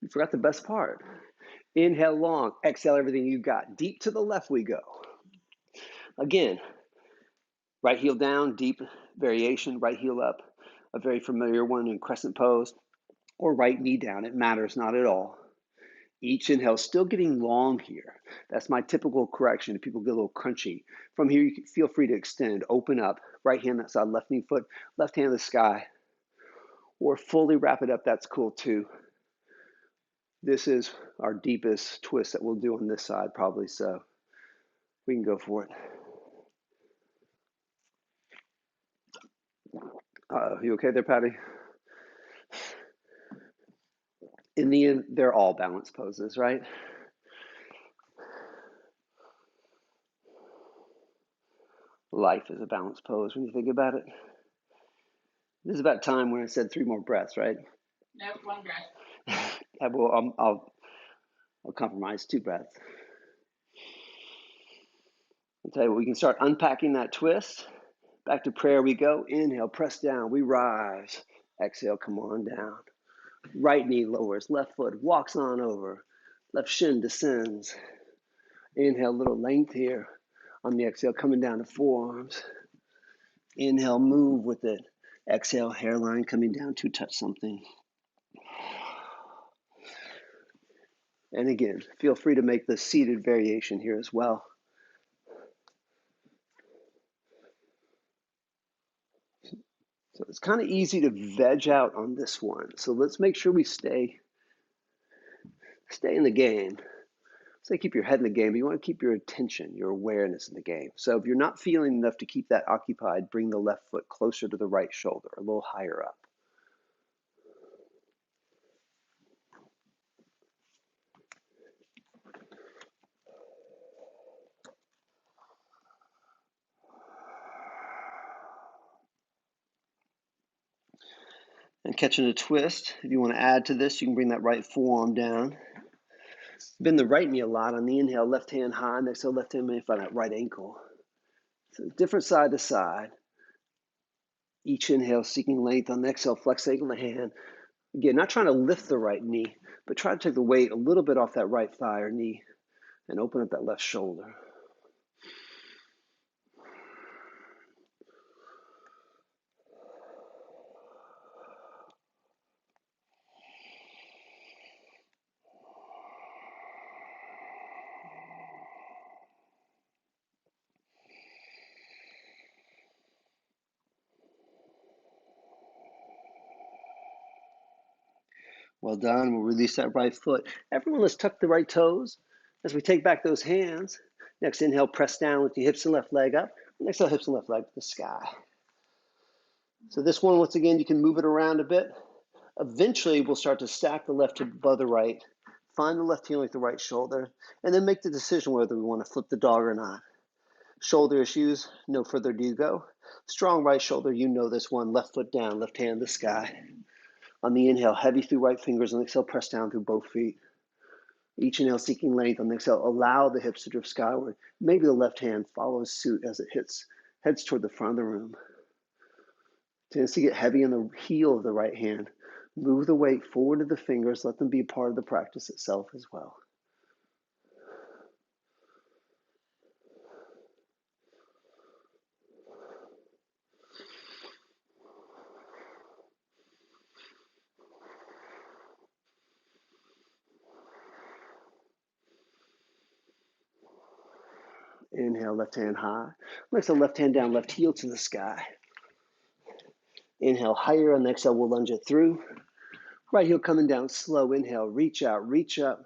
You forgot the best part. Inhale long. Exhale everything you got. Deep to the left we go. Again, right heel down, deep variation, right heel up. A very familiar one in crescent pose. Or right knee down. It matters not at all. Each inhale, still getting long here. That's my typical correction. If people get a little crunchy. From here, you can feel free to extend, open up. Right hand that side, left knee foot, left hand to the sky. Or fully wrap it up, that's cool too. This is our deepest twist that we'll do on this side, probably, so we can go for it. You okay there, Patty? In the end, they're all balance poses, right? Life is a balance pose when you think about it. This is about time when I said 3 more breaths, right? Nope, 1 breath. I'll compromise 2 breaths. I'll tell you what, we can start unpacking that twist. Back to prayer we go. Inhale, press down, we rise. Exhale, come on down. Right knee lowers, left foot walks on over. Left shin descends. Inhale, little length here. On the exhale, coming down to forearms. Inhale, move with it. Exhale, hairline coming down to touch something. And again, feel free to make the seated variation here as well. So it's kind of easy to veg out on this one. So let's make sure we stay in the game. Say keep your head in the game, but you want to keep your attention, your awareness in the game. So if you're not feeling enough to keep that occupied, bring the left foot closer to the right shoulder, a little higher up. And catching a twist, if you want to add to this, you can bring that right forearm down. Bend the right knee a lot on the inhale, left hand high, next to left hand may find that right ankle. So different side to side. Each inhale seeking length. On the exhale, flex the ankle of the hand. Again, not trying to lift the right knee, but try to take the weight a little bit off that right thigh or knee and open up that left shoulder. Well done. We'll release that right foot. Everyone, let's tuck the right toes as we take back those hands. Next inhale, press down with the hips and left leg up. Next exhale, hips and left leg to the sky. So this one, once again, you can move it around a bit. Eventually, we'll start to stack the left hip above the right. Find the left heel like the right shoulder. And then make the decision whether we want to flip the dog or not. Shoulder issues, no further ado go. Strong right shoulder, you know this one. Left foot down, left hand to the sky. On the inhale, heavy through right fingers. On the exhale, press down through both feet. Each inhale seeking length. On the exhale, allow the hips to drift skyward. Maybe the left hand follows suit as it heads toward the front of the room. Tends to get heavy on the heel of the right hand. Move the weight forward to the fingers. Let them be part of the practice itself as well. Inhale, left hand high. Next, the left hand down, left heel to the sky. Inhale higher. On the exhale, we'll lunge it through. Right heel coming down slow. Inhale, reach out, reach up.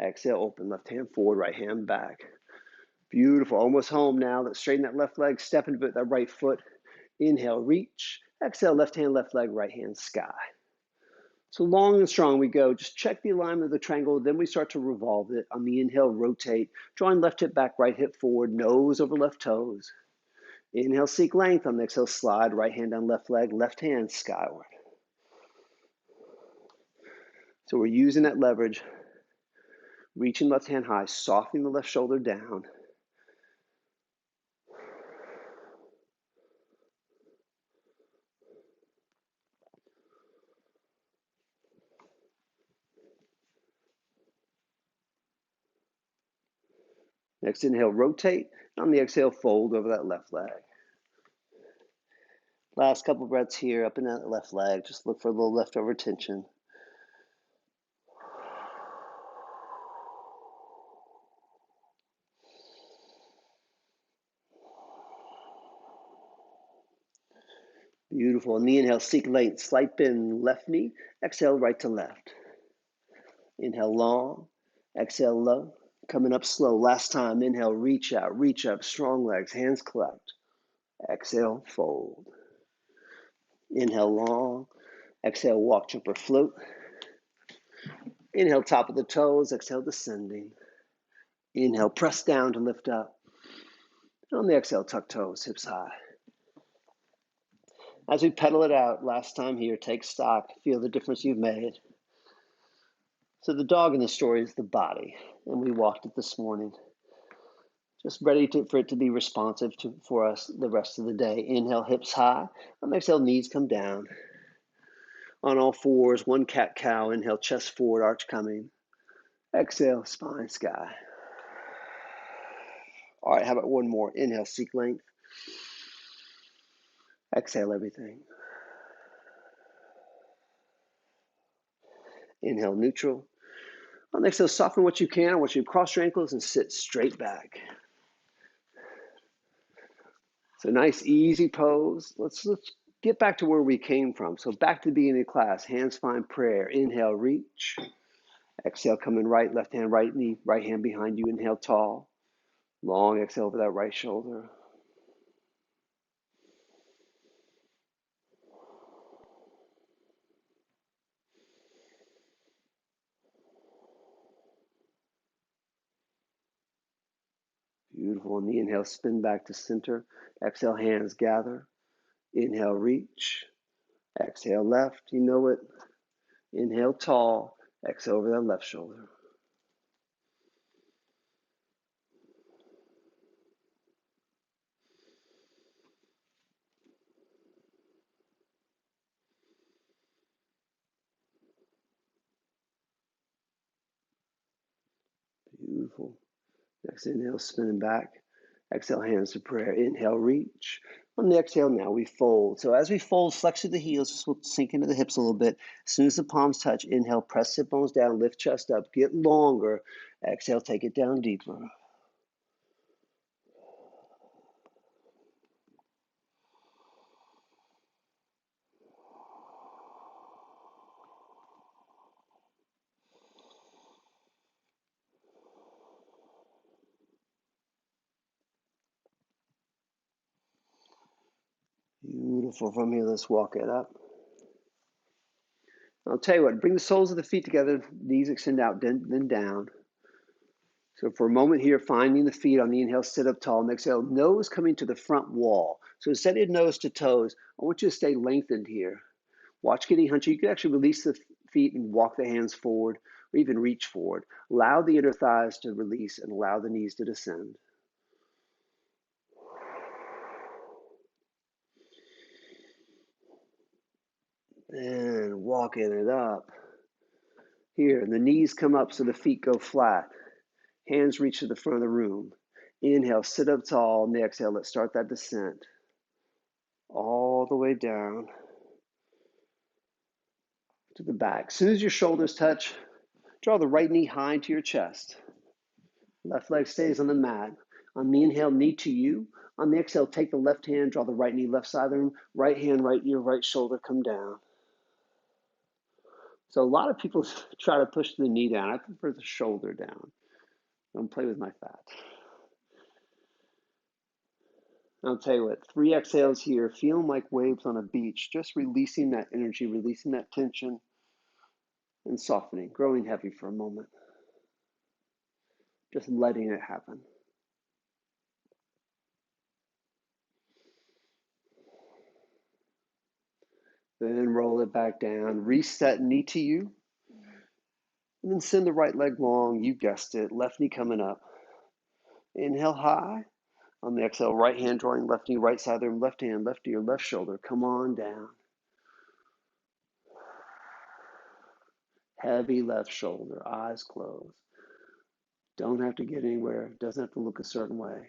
Exhale, open left hand forward, right hand back. Beautiful. Almost home now. Let's straighten that left leg. Step into that right foot. Inhale, reach. Exhale, left hand, left leg, right hand, sky. So long and strong we go. Just check the alignment of the triangle. Then we start to revolve it. On the inhale, rotate. Drawing left hip back, right hip forward. Nose over left toes. Inhale, seek length. On the exhale, slide. Right hand on left leg. Left hand skyward. So we're using that leverage. Reaching left hand high. Softening the left shoulder down. Next inhale, rotate. On the exhale, fold over that left leg. Last couple breaths here, up and down that left leg. Just look for a little leftover tension. Beautiful. On the inhale, seek length. Slight bend, left knee. Exhale, right to left. Inhale, long. Exhale, low. Coming up slow. Last time, inhale, reach out, reach up. Strong legs, hands collect. Exhale, fold. Inhale, long. Exhale, walk, jump, or float. Inhale, top of the toes. Exhale, descending. Inhale, press down to lift up. On the exhale, tuck toes, hips high. As we pedal it out, last time here, take stock, feel the difference you've made. So the dog in the story is the body, and we walked it this morning. Just ready for it to be responsive for us the rest of the day. Inhale, hips high. On the exhale, knees come down. On all fours, one cat-cow. Inhale, chest forward, arch coming. Exhale, spine sky. All right, how about one more? Inhale, seek length. Exhale everything. Inhale, neutral. On the exhale, soften what you can. I want you to cross your ankles and sit straight back. So nice, easy pose. Let's get back to where we came from. So back to the beginning of class. Hands find prayer. Inhale, reach. Exhale, coming right, left hand, right knee, right hand behind you. Inhale, tall. Long exhale over that right shoulder. Beautiful. On the inhale, spin back to center. Exhale, hands gather. Inhale, reach. Exhale, left. You know it. Inhale, tall. Exhale over that left shoulder. Beautiful. Next inhale, spinning back. Exhale, hands to prayer. Inhale, reach. On the exhale, now we fold. So as we fold, flex through the heels, just will sink into the hips a little bit. As soon as the palms touch, inhale, press hip bones down, lift chest up, get longer. Exhale, take it down deeper. Beautiful. From here, let's walk it up. I'll tell you what, bring the soles of the feet together, knees extend out, then down. So for a moment here, finding the feet on the inhale, sit up tall. And exhale, nose coming to the front wall. So instead of nose to toes, I want you to stay lengthened here. Watch getting hunchy. You can actually release the feet and walk the hands forward or even reach forward. Allow the inner thighs to release and allow the knees to descend. And walking it up. Here, the knees come up so the feet go flat. Hands reach to the front of the room. Inhale, sit up tall. On the exhale, let's start that descent. All the way down to the back. As soon as your shoulders touch, draw the right knee high into your chest. Left leg stays on the mat. On the inhale, knee to you. On the exhale, take the left hand, draw the right knee left side of the room. Right hand, right ear, right shoulder, come down. So a lot of people try to push the knee down. I prefer the shoulder down. Don't play with my fat. I'll tell you what, 3 exhales here, feeling like waves on a beach, just releasing that energy, releasing that tension, and softening, growing heavy for a moment. Just letting it happen. Then roll it back down, reset knee to you, and then send the right leg long, you guessed it, left knee coming up. Inhale high. On the exhale, right hand drawing left knee, right side of the room, left hand, left ear, left shoulder, come on down. Heavy left shoulder, eyes closed. Don't have to get anywhere, doesn't have to look a certain way.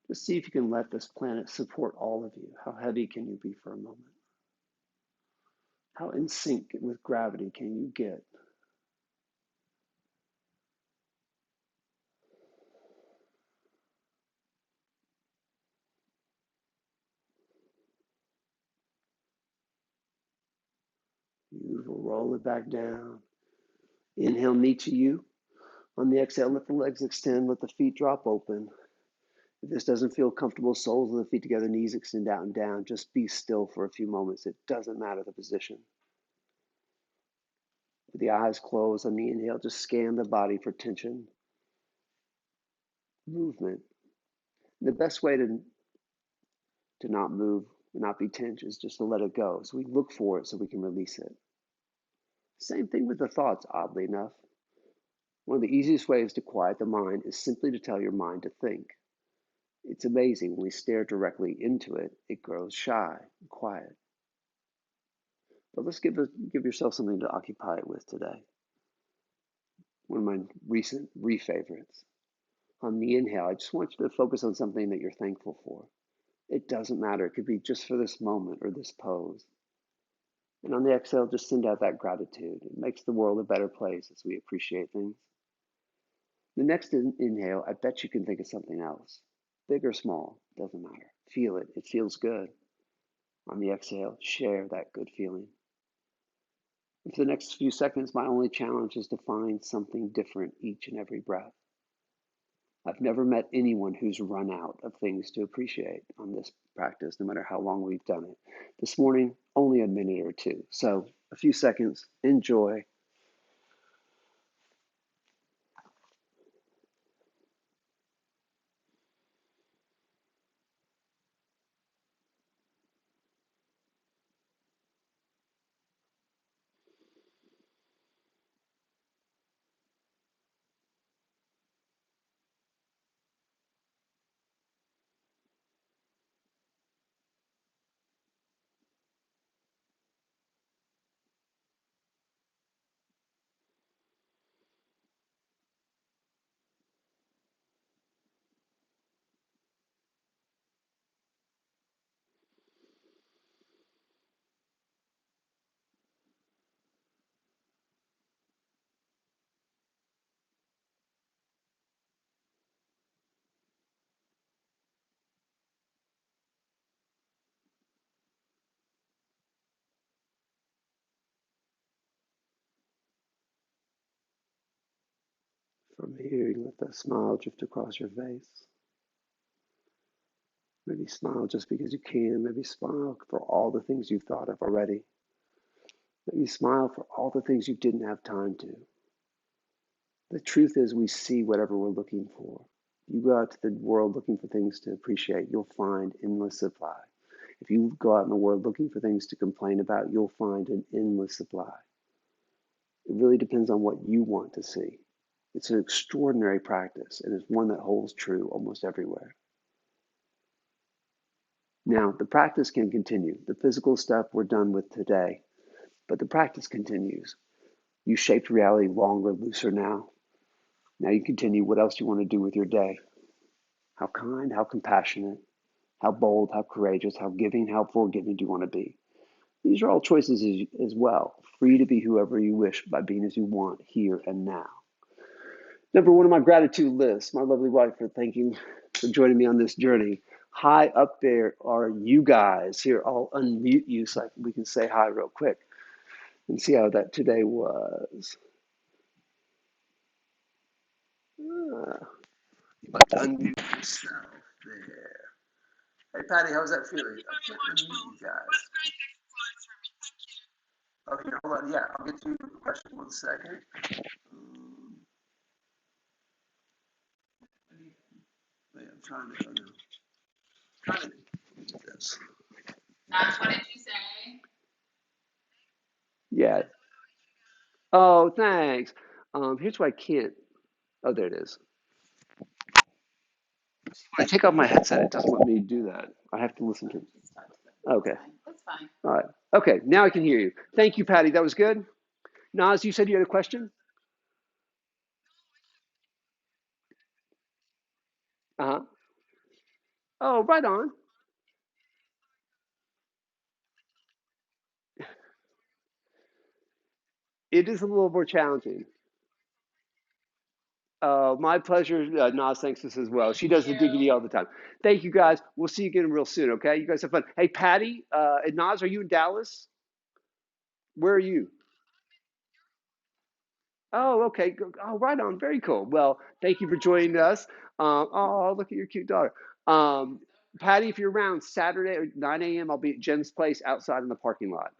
Just see if you can let this planet support all of you. How heavy can you be for a moment? How in sync with gravity can you get? Beautiful. Roll it back down. Inhale, knee to you. On the exhale, let the legs extend, let the feet drop open. If this doesn't feel comfortable, soles of the feet together, knees extend out and down. Just be still for a few moments. It doesn't matter the position. With the eyes closed on the inhale, just scan the body for tension, movement. And the best way to not move, not be tense, is just to let it go. So we look for it so we can release it. Same thing with the thoughts, oddly enough. One of the easiest ways to quiet the mind is simply to tell your mind to think. It's amazing when we stare directly into it, it grows shy and quiet. But let's give yourself something to occupy it with today. One of my recent re-favorites. On the inhale, I just want you to focus on something that you're thankful for. It doesn't matter. It could be just for this moment or this pose. And on the exhale, just send out that gratitude. It makes the world a better place as we appreciate things. The next inhale, I bet you can think of something else. Big or small, doesn't matter. Feel it. It feels good. On the exhale, share that good feeling. And for the next few seconds, my only challenge is to find something different each and every breath. I've never met anyone who's run out of things to appreciate on this practice, no matter how long we've done it. This morning, only a minute or two. So a few seconds, enjoy. From here, you let that smile drift across your face. Maybe smile just because you can. Maybe smile for all the things you've thought of already. Maybe smile for all the things you didn't have time to. The truth is, we see whatever we're looking for. You go out to the world looking for things to appreciate, you'll find endless supply. If you go out in the world looking for things to complain about, you'll find an endless supply. It really depends on what you want to see. It's an extraordinary practice, and it's one that holds true almost everywhere. Now, the practice can continue. The physical stuff we're done with today, but the practice continues. You shaped reality longer, looser now. Now you continue what else you want to do with your day. How kind, how compassionate, how bold, how courageous, how giving, how forgiving do you want to be? These are all choices as well. Free to be whoever you wish by being as you want here and now. Number one on my gratitude list, my lovely wife for joining me on this journey. High up there are you guys. Here, I'll unmute you so we can say hi real quick and see how that today was. You might unmute yourself there. Hey, Patty, how's that feeling? I can't unmute you guys. Okay, hold on. Yeah, I'll get to your question 1 second. I'm trying to do this. What did you say? Yeah. Oh, thanks. Here's why I can't. Oh, there it is. When I take off my headset, it doesn't let me do that. I have to listen to it. Okay. That's fine. All right. Okay, now I can hear you. Thank you, Patty. That was good. Naz, you said you had a question? Uh-huh. Oh, right on. It is a little more challenging. My pleasure. Naz thanks us as well. She does the DVD all the time. Thank you, guys. We'll see you again real soon, okay? You guys have fun. Hey, Patty and Naz, are you in Dallas? Where are you? Oh, okay. Oh, right on. Very cool. Well, thank you for joining us. Oh, look at your cute daughter. Um, Patty, if you're around Saturday at 9 a.m., I'll be at Jen's place outside in the parking lot.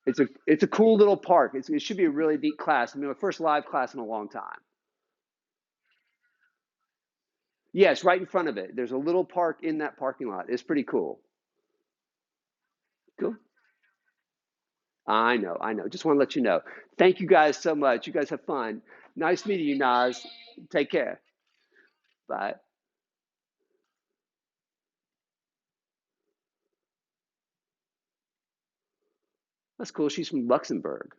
It's a cool little park. It should be a really neat class. I mean, my first live class in a long time. Yeah, it's right in front of it. There's a little park in that parking lot. It's pretty cool. Cool. I know, I know. Just want to let you know. Thank you guys so much. You guys have fun. Nice meeting you, Naz. Take care. Bye. That's cool. She's from Luxembourg.